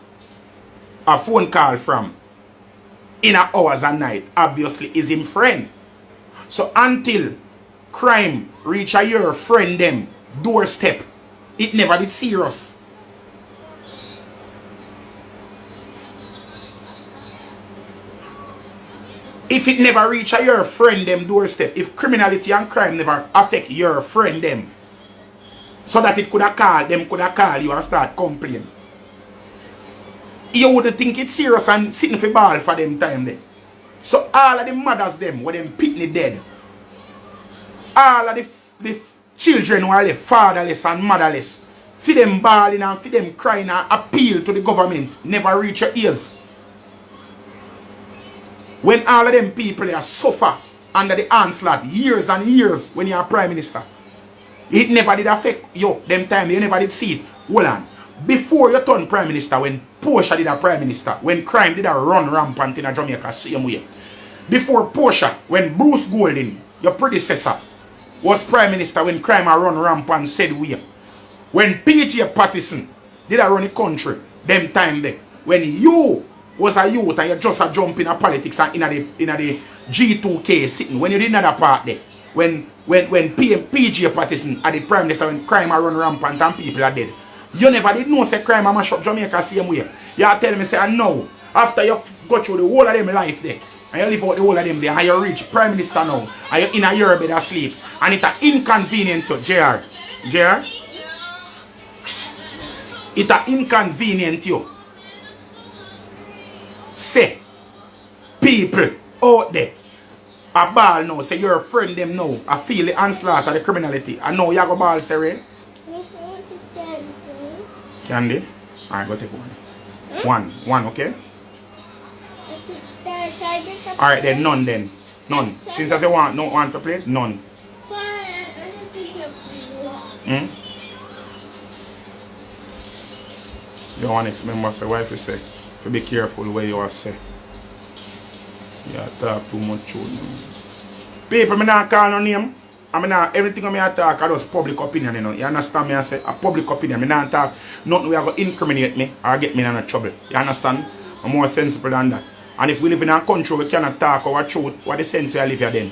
a phone call from in hours a night, obviously is him friend. So until crime reach a your friend them doorstep, it never did serious. If it never reach a your friend them doorstep, if criminality and crime never affect your friend them, so that it could have called you and start complaining, you wouldn't think it's serious and sitting for ball for them time then. So all of the mothers them where them pitney dead, all of the children who are left fatherless and motherless, for them balling and for them crying and appeal to the government never reach your ears. When all of them people are suffer under the onslaught years and years when you are Prime Minister, it never did affect you them time, you never did see it. Hold on. Before you turn Prime Minister, when Portia did a Prime Minister, when crime did a run rampant in a Jamaica same way. Before Portia, when Bruce Golding, your predecessor, was Prime Minister, when crime a run rampant said way. When PJ Patterson did a run the country, them time there. When you was a youth and you just a jump in a politics and in the G2K sitting, when you did another part there, when PJ Patterson had the Prime Minister, when crime a run rampant and people are dead. You never did know say crime a mash up Jamaica same way. You are telling me say no. After you go through the whole of them life there, and you live out the whole of them there, and you reach Prime Minister now, and you're in a year bed asleep, and it's an inconvenient to JR. It's an inconvenient you. Say people out there a ball now, say you're a friend them now, I feel the onslaught of the criminality. I know you go ball say rain. Candy? Alright, go take one. One, okay? Alright then, none then. None. Since I say no want to play, none. You want next member say, wife you say, to be careful where you are say. You talk too much children. People, me not call no name. I mean, everything I talk, I just public opinion, you know. You understand me? I say, a public opinion. I don't talk, nothing we are going to incriminate me or get me in trouble. You understand? I'm more sensible than that. And if we live in a country, we cannot talk our truth. What the sense we live here then?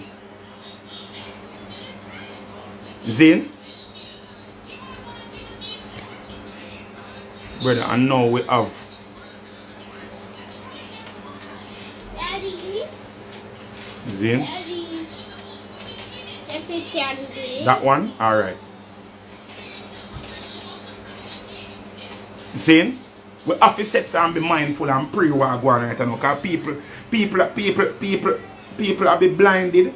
Zane? Brother, and now we have Daddy. Zane. Daddy. Efficiently. That one? Alright. Zane? We have to set and be mindful and pray what go on right now. Because people are be blinded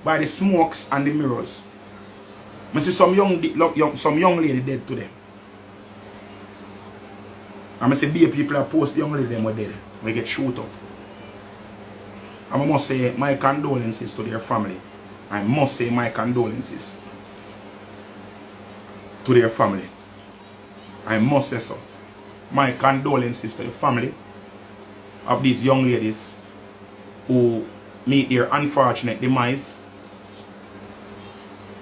by the smokes and the mirrors. I see some young lady dead today. I see be people are post the young lady them were dead. We get shoot up. I must say my condolences to their family. I must say my condolences to their family. I must say so. My condolences to the family of these young ladies who meet their unfortunate demise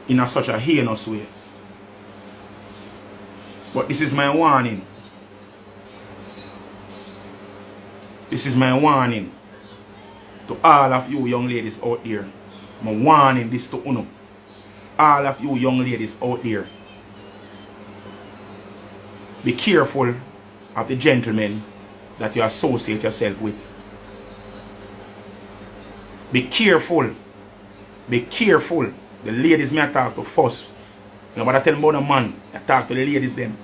in such a heinous way. But this is my warning. This is my warning to all of you young ladies out there. I'm warning this to Uno. All of you young ladies out there. Be careful of the gentlemen that you associate yourself with. Be careful. Be careful. The ladies may talk to first. You know what I tell about a man? I talk to the ladies then.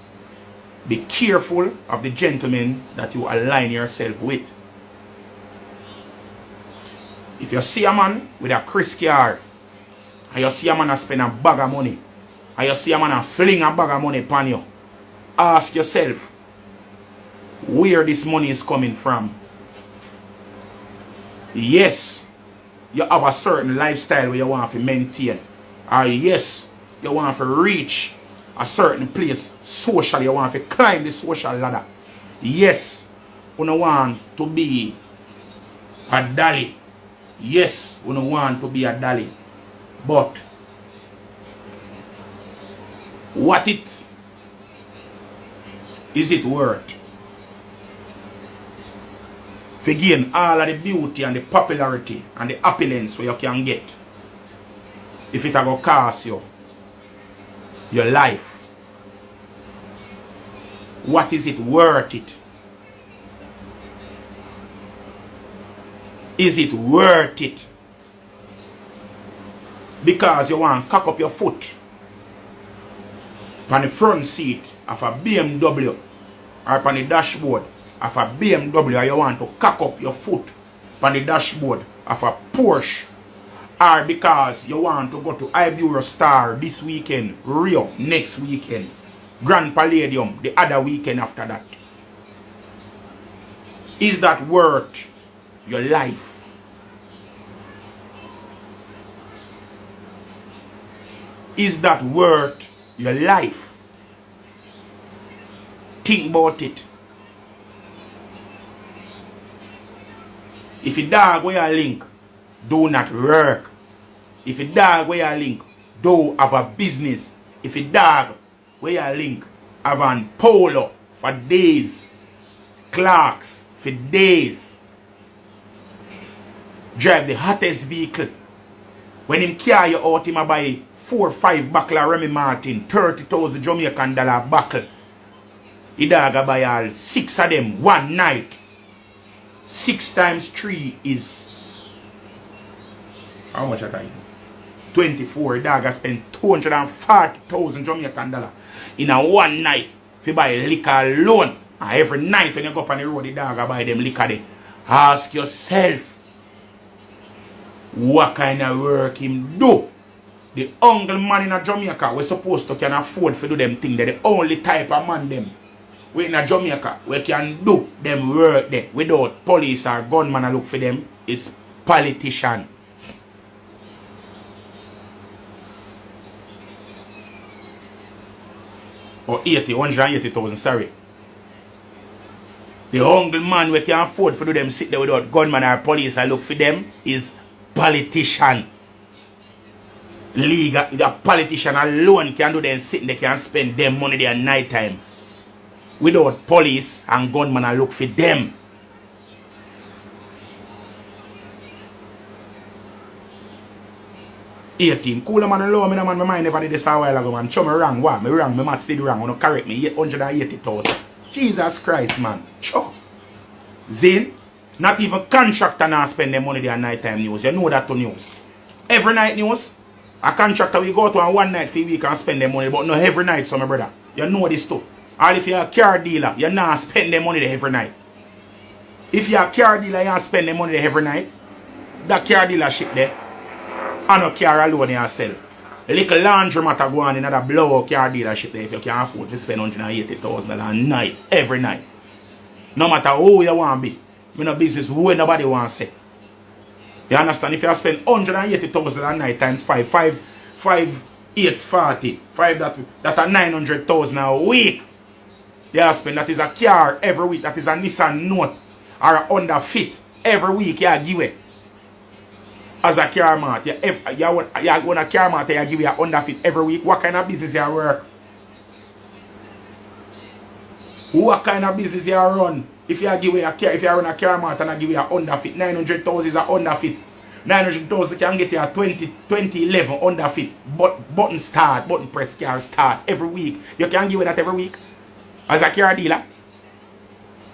Be careful of the gentlemen that you align yourself with. If you see a man with a Chris car, and you see a man spend a bag of money, and you see a man fling a bag of money upon you, ask yourself where this money is coming from. Yes, you have a certain lifestyle where you want to maintain. Or yes, you want to reach a certain place socially, you want to climb the social ladder. Yes, you don't want to be a dolly. Yes, you don't want to be a dolly. But what is it worth? To gain all of the beauty and the popularity and the opulence where you can get, if it will cost you your life, what is it worth it? Is it worth it? Because you want to cock up your foot on the front seat of a BMW or on the dashboard of a BMW, or you want to cock up your foot on the dashboard of a Porsche, or because you want to go to Iburo Star this weekend, Rio next weekend, Grand Palladium the other weekend after that. Is that worth your life? Is that worth your life? Think about it. If a dog where you link, do not work. If a dog where you link, do have a business. If a dog where you link, have an polo for days, Clarks for days, drive the hottest vehicle. When him carry you out, him buy 4 or 5 buckle of Remy Martin, 30,000 Jamaican dollar buckle. The dog buy all 6 of them one night. 6 times 3 is how much at time? 24. The dog spend 240,000 Jamaican dollar in a one night if you buy liquor alone. And every night when you go up on the road, the dog buy them liquor there. Ask yourself, what kind of work him do? The uncle man in a Jamaica we're supposed to can afford to do them things. They're the only type of man them we in a Jamaica we can do them work there without police or gunman to look for them is politician. Or 180,000, sorry. The uncle man we can afford to do them sit there without gunman or police and look for them is politician. League, the politician alone can do them sitting, they can spend them money there night time. Without police and gunmen and look for them. Cool man and low, me no man, my mind never did this a while ago, man. Show me wrong, what? Me wrong, me math still wrong. Wanna correct me, 880,000. Jesus Christ, man. Cho. Zin, not even contractor now spend their money there night time news. You know that to news. Every night news, a contractor will go to one night for a week and spend their money, but no every night, so my brother. You know this too. Or if you're a car dealer, you not spend their money there every night. If you're a car dealer, you spend their money there every night. That car dealership there, and a car alone you sell. A little laundromat go on in another blow car dealership there if you can't afford to spend $180,000 a night, every night. No matter who you want to be. You know business who nobody want to say. You understand? If you spend $180,000 a night times 5, 8, 40, 5 that are 900,000 a week. You spend that is a car every week, that is a Nissan Note or a Honda Fit every week you give it. As a car mart, you want a car mart, you give you a Honda Fit every week. What kind of business you work? What kind of business you run? If you give you a car, if you run a car mart and I give you a Honda Fit, 900,000 is a Honda Fit. 900,000 can get you a 2011 Honda Fit. Button start, button press car start every week. You can give you that every week. As a car dealer.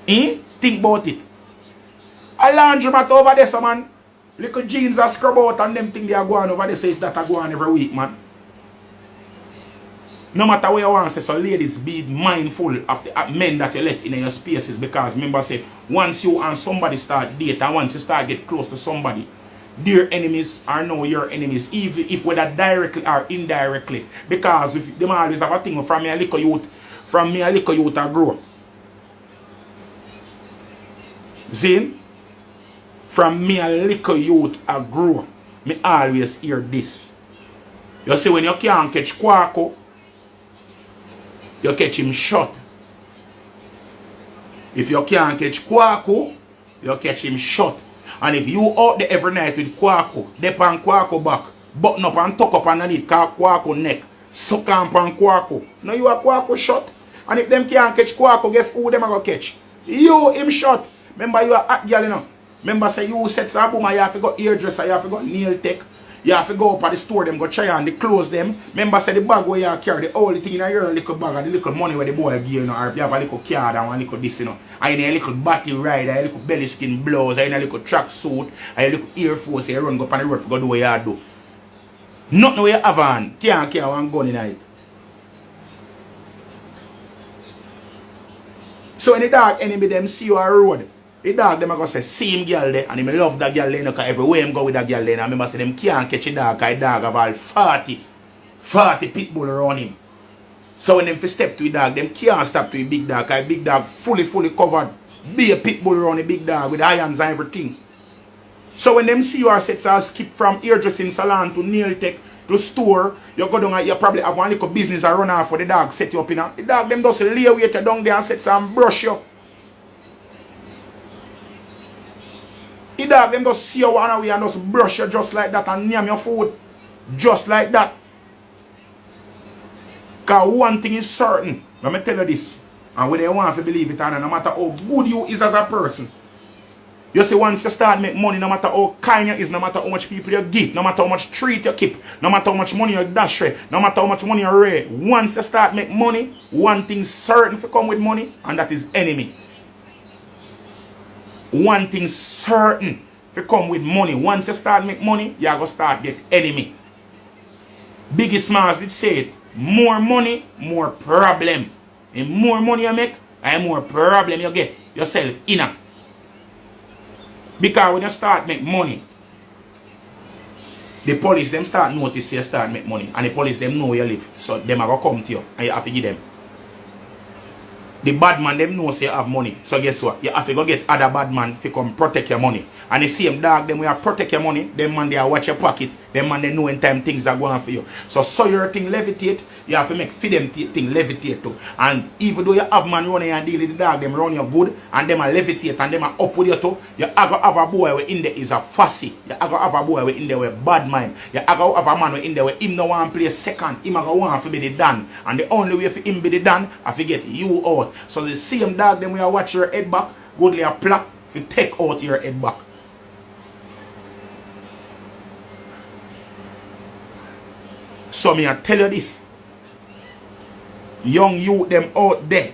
Think about it. A laundromat over there, so man. Little jeans are scrub out and them thing they are going over there, so it's that are going every week, man. No matter where you want to say, so ladies, be mindful of the men that you let in your spaces, because remember say, once you and somebody start date and once you start get close to somebody, their enemies are now your enemies, even if whether directly or indirectly. Because if them always have a thing from me a little youth I grow. Zin? From me a little youth I grow. Me always hear this. You see, when you can't catch Kwaku, you catch him shot. If you can't catch Kwaku, you catch him shot. And if you out there every night with Kwaku, dip on Kwaku back, button up and tuck up underneath Kwaku neck, suck on Kwaku. Now you are Kwaku shot. And if them can't catch Kwaku, guess who them are going to catch? You, him shot. Remember you are hot girl, you know. Remember say you set some boom, you have to go hairdresser, you have to go nail tech. You have to go up at the store, them go try on the clothes them. Remember say the bag where you carry, the only thing in your little bag and the little money where the boy give, you know, or you have a little card and one little this, you know. And a little body rider, a little belly skin blouse, and a little track suit, and a little Air Force, you run go up on the road for go do what you do. Nothing where you have on, can't carry one gun in it. So when the dog enemy them see you on the road, the dog them are going to say, see him girl there, and him love that girl there, because everywhere him go with that girl there, and I remember say them can't catch a dog, because the dog have all 40 pit bull around him. So when them step to the dog, them can't stop to the big dog, because the big dog fully covered, be a pit bull around the big dog with irons and everything. So when them see your sets are skip from hairdressing salon to nail tech to store, you go down and you probably have one little business and run off for the dog set you up in. The dog them just lay weight down there and set some brush you. The dog them just see you one away and just brush you just like that and name your food. Just like that. Because one thing is certain. Let me tell you this. And when they want to believe it, and no matter how good you is as a person. You see, once you start make money, no matter how kind you is, no matter how much people you give, no matter how much treat you keep, no matter how much money you dash, no matter how much money you raise, once you start make money, one thing certain to come with money, and that is enemy. One thing certain to come with money. Once you start make money, you are going to start get enemy. Biggie Smalls did say it. More money, more problem. And more money you make, and more problem you get yourself in. Because when you start make money, the police them start notice you start make money. And the police them know where you live. So them are going to come to you and you have to give them. The bad man them know say you have money. So guess what? You have to go get other bad man to come protect your money. And the same dog them will protect your money. Them man they watch your pocket. Them man they know in time things are going for you. So your thing levitate, you have to make for them thing levitate too. And even though you have man running and deal with the dog, them run you good, and them a levitate and them a up with you too, you have a boy where in there is a fussy. You have a boy where in there with bad mind. You have a man where in there where him no want to play second, him a want to be the done. And the only way for him be the done, I forget you out. So the same dog them we are watch your head back, goodly a plot to take out your head back. So me I tell you this. Young youth them out there.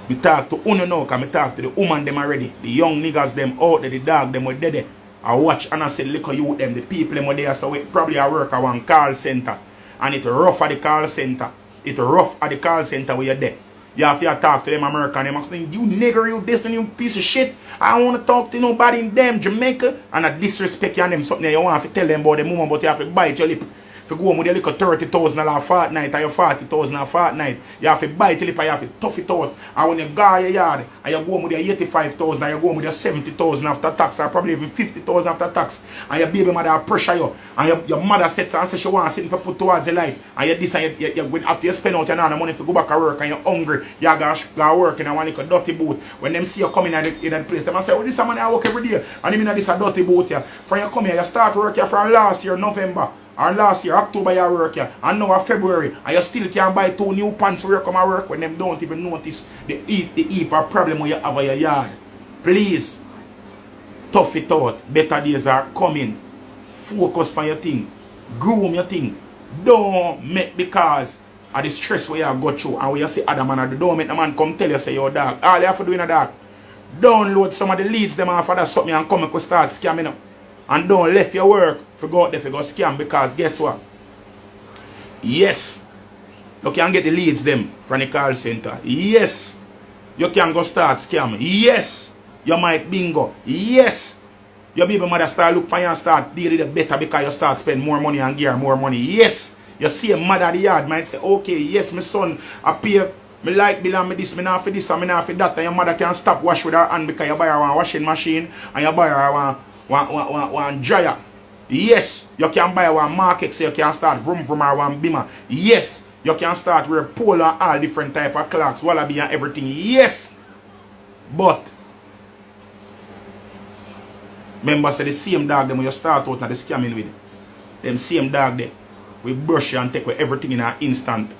Me talk to Uno now, cause me talk to the woman them already. The young niggas them out there, the dog them were dead. I watch and I say little youth them, the people them were there, so we probably I work at one call center. And it's rough at the call center. It's rough at the call center where you're there. You have to talk to them American, them saying, you nigger, you this and you piece of shit. I don't want to talk to nobody in them Jamaica. And I disrespect you and them something you want to tell them about the movement, but you have to bite your lip. If you go home with a little 30,000 a fortnight or your 40,000 a fortnight, you have to bite your lip and you have to tough it out. And when you go your yard and you go home with your 85,000 and you go home with your 70,000 after tax or probably even 50,000 after tax, and your baby mother pressure you, and your mother sits and says she wants something to put towards the light, and you this and you after you spend out your money to go back to work and you're hungry, you go work in a one little dirty boot. When them see you coming in that place, them say, oh, this is a man I work every day, and you mean this a dirty boot here. From you come here, you start work here from last year, November. And last year, October, you work here. And now February, and you still can't buy 2 new pants where you come and work when them don't even notice the heap or problem when you have in your yard. Please, tough it out. Better days are coming. Focus on your thing. Groom your thing. Don't make because of the stress where you go through. And when you see other man, don't make the man come tell you, say, yo, dog. All you have to do in a dog. Download some of the leads them off of that something and come and start scamming up. And don't left your work for go out there for go scam, because guess what? Yes, you can get the leads them from the call center. Yes, you can go start scam. Yes, you might bingo. Yes, your baby mother start look for you and start deal with it better because you start spend more money and gear more money. Yes, you see a mother at the yard might say, okay, yes, my son appear. Me like bill and me this, me not for this and me not for that. And your mother can stop wash with her hand because you buy her one washing machine and you buy her one dryer. Yes, you can buy one market so you can start vroom vroom or one beamer. Yes, you can start wear polo and all different type of clocks, wallaby and everything. Yes, but remember say the same dog them when you start out now the scamming with them same dog there we brush you and take away everything in an instant.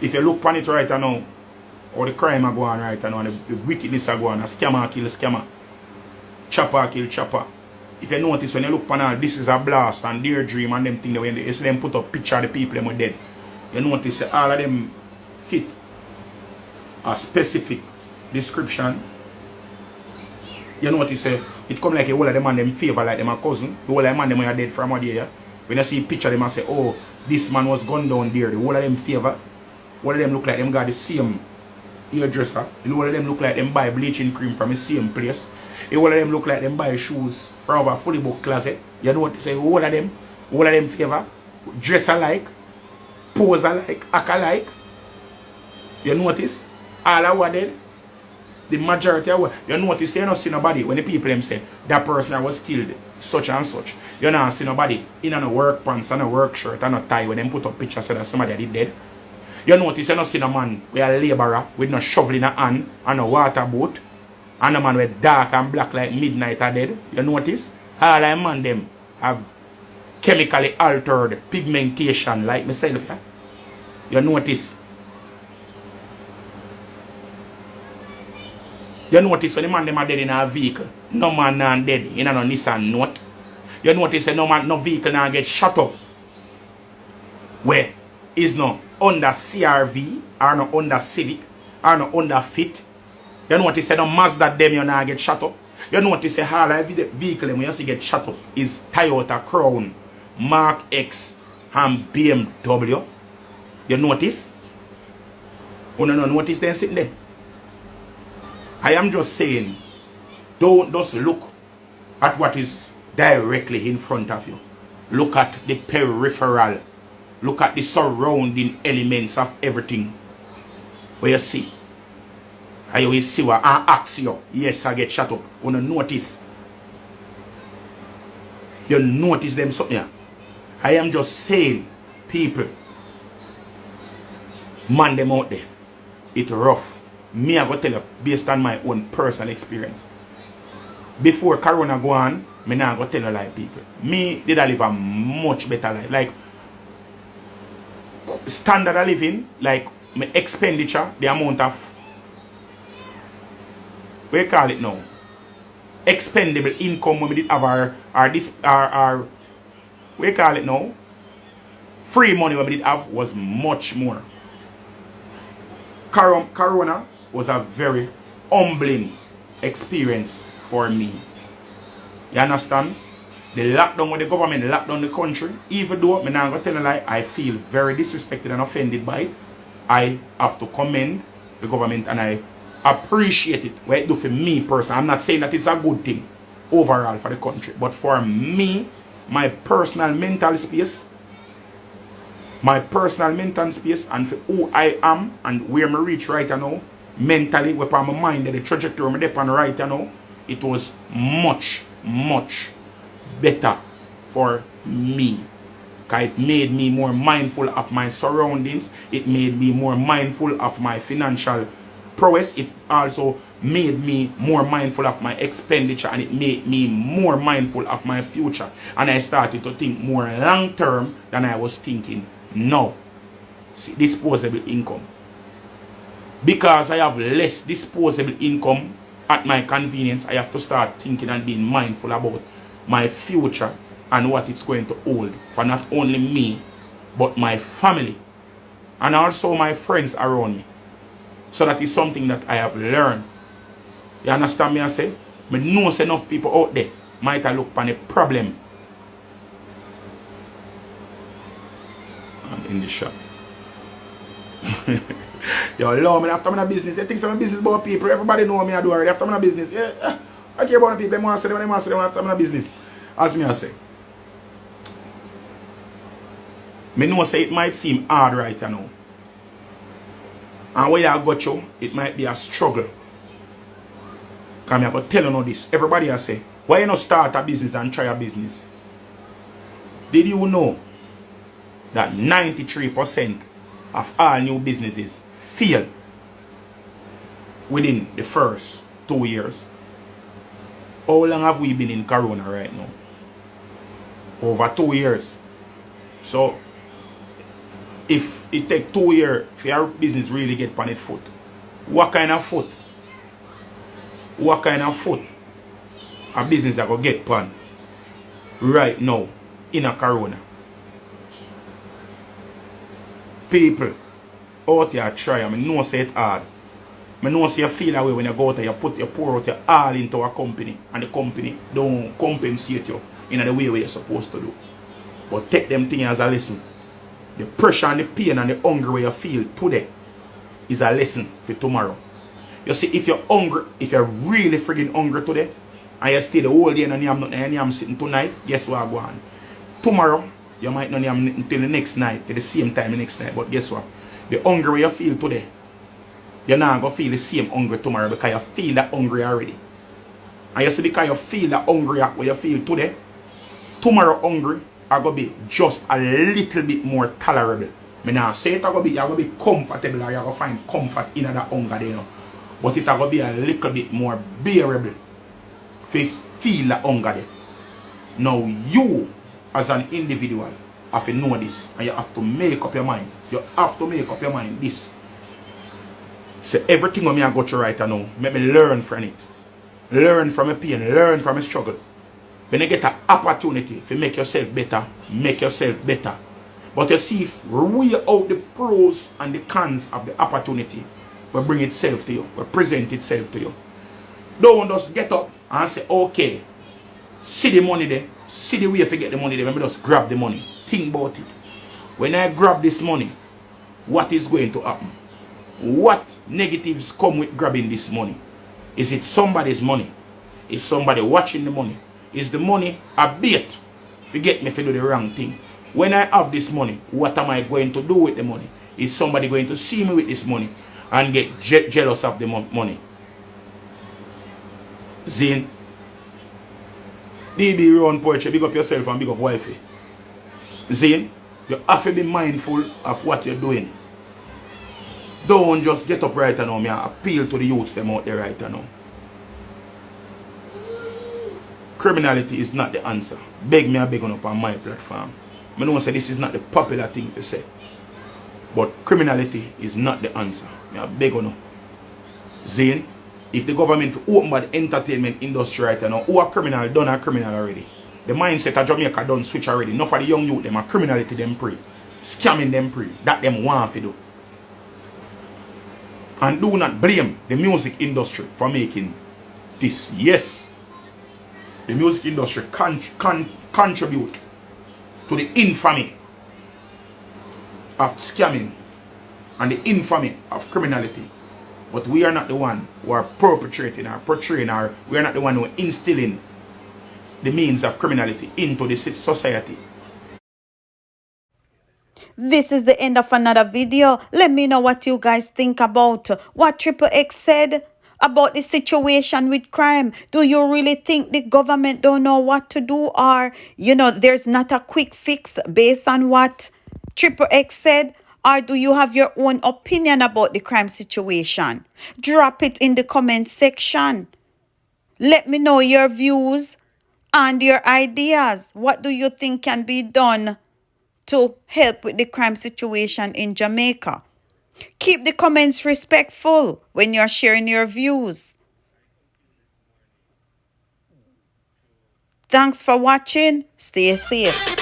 If you look on it right now, or the crime are going right now, and the wickedness are going on, scammer kill scammer, chopper kill chopper. If you notice when you look on all, this is a blast and their dream and them thing that when they see them put up picture of the people them are dead, you notice that all of them fit a specific description. You notice it come like a whole of them and them favor like them a cousin. The whole of them and them are dead from a day. Yeah? When you see a picture them and say, oh, this man was gunned down there, the whole of them favor. All of them look like them got the same hairdresser. All of them look like them buy bleaching cream from the same place. All of them look like them buy shoes from a fully booked closet. You know what they say? All of them favor, dress alike, pose alike, act alike. You notice? All of what dead. The majority of what you notice, you don't see nobody when the people them say that person was killed, such and such. You don't see nobody in a work pants and a work shirt and a tie when them put up pictures so that somebody did dead. You notice you don't see no man with a laborer with no shovel in a hand and a water boat, and a man with dark and black like midnight are dead. You notice? All the man them have chemically altered pigmentation like myself. Yeah? You notice? You notice when the man them are dead in a vehicle, no man not dead in a no Nissan Note. You notice that no vehicle now get shut up. Where is no under CRV or no under Civic or no under Fit. You notice that no Mazda them you now get shut up. You notice that all the vehicle when you see get shut up is Toyota Crown, Mark X and BMW. You notice? Oh no notice them sitting there. I am just saying, don't just look at what is directly in front of you. Look at the peripheral. Look at the surrounding elements of everything where you see. I always see what I ask you. Yes, I get shut up. Wanna notice. You notice them something. Yeah. I am just saying, people, man them out there. It's rough. Me I go tell you based on my own personal experience. Before Corona go on, me now go tell you like people. Me did I live a much better life. Like standard of living, like my expenditure, the amount of what you call it now? Expendable income when we did have our what you call it now? Free money when we did have was much more. Corona was a very humbling experience for me. You understand? The lockdown with the government locked down the country, even though I'm not going to tell a lie, I feel very disrespected and offended by it. I have to commend the government and I appreciate it. What it do for me personally. I'm not saying that it's a good thing overall for the country. But for me, my personal mental space and for who I am and where I reach right now, mentally, where my mind and the trajectory I'm on right now, it was much, much better for me. Because it made me more mindful of my surroundings. It made me more mindful of my financial prowess. It also made me more mindful of my expenditure, and it made me more mindful of my future. And I started to think more long term than I was thinking now. See, disposable income. Because I have less disposable income at my convenience, I have to start thinking and being mindful about my future and what it's going to hold for not only me, but my family and also my friends around me. So that is something that I have learned. You understand me I say? I know enough people out there might have looked upon a problem. I'm in the shop. Yo, love me after my business. You think I'm a business about people. Everybody know me I do already after my business. Yeah, I care about the people. They want to say them after my business. As me I say. Me know say it might seem hard right now. And when you got you, it might be a struggle. Because I'm going to tell you this. Everybody I say, why you not start a business and try a business? Did you know that 93% of all new businesses fail within the first 2 years? How long have we been in Corona right now? Over 2 years. So, if it takes 2 years for your business really get on its foot, what kind of foot? What kind of foot a business that will get on right now in a Corona? People out here try. I know say it hard. I know say you feel that way when you go out there, you pour out your all into a company and the company don't compensate you in the way where you're supposed to do. But take them things as a lesson. The pressure and the pain and the hunger where you feel today is a lesson for tomorrow. You see, if you're hungry, if you're really friggin' hungry today, and you stay the whole day and I'm sitting tonight, guess what I go on? Tomorrow, you might not am until the next night, at the same time the next night, but guess what? The hunger you feel today, you're not going to feel the same hunger tomorrow because you feel that hungry already. And you see, because you feel that hungry what you feel today, tomorrow hungry are going to be just a little bit more tolerable. I now say it are going to be comfortable, or you're going to find comfort in that hunger there, you know. But it's going to be a little bit more bearable if you feel that hunger there. Now you, as an individual, have to know this, and you have to make up your mind. You have to make up your mind this. So everything I go through right now, make me learn from it. Learn from my pain, learn from my struggle. When you get an opportunity to make yourself better, make yourself better. But you see, if we out the pros and the cons of the opportunity, will bring itself to you, will present itself to you. Don't just get up and say, okay, see the money there, see the way to get the money there, let me just grab the money. Think about it. When I grab this money, what is going to happen? What negatives come with grabbing this money? Is it somebody's money? Is somebody watching the money? Is the money a bait? Forget me if you do the wrong thing. When I have this money, what am I going to do with the money? Is somebody going to see me with this money? and get jealous of the money. Zin, DB run poetry, big up yourself and big up wifey. Zin, you have to be mindful of what you're doing. Don't just get up right now. Me appeal to the youths them out there right now. Criminality is not the answer. Beg me, I beg on up on my platform. I know say this is not the popular thing to say. But criminality is not the answer. I beg on up. Zane, if the government open by the entertainment industry right now, who are criminal, done are criminal already. The mindset of Jamaica done switch already. Enough of the young youth, them are criminality them pre. Scamming them pre. That them want to do. And do not blame the music industry for making this. Yes, the music industry contribute to the infamy of scamming and the infamy of criminality. But we are not the one who are perpetrating or portraying, or we are not the one who are instilling the means of criminality into the society. This is the end of another video. Let me know what you guys think about what Triple X said about the situation with crime. Do you really think the government don't know what to do, or, you know, there's not a quick fix based on what Triple X said? Or do you have your own opinion about the crime situation? Drop it in the comment section. Let me know your views and your ideas. What do you think can be done to help with the crime situation in Jamaica? Keep the comments respectful when you're sharing your views. Thanks for watching. Stay safe.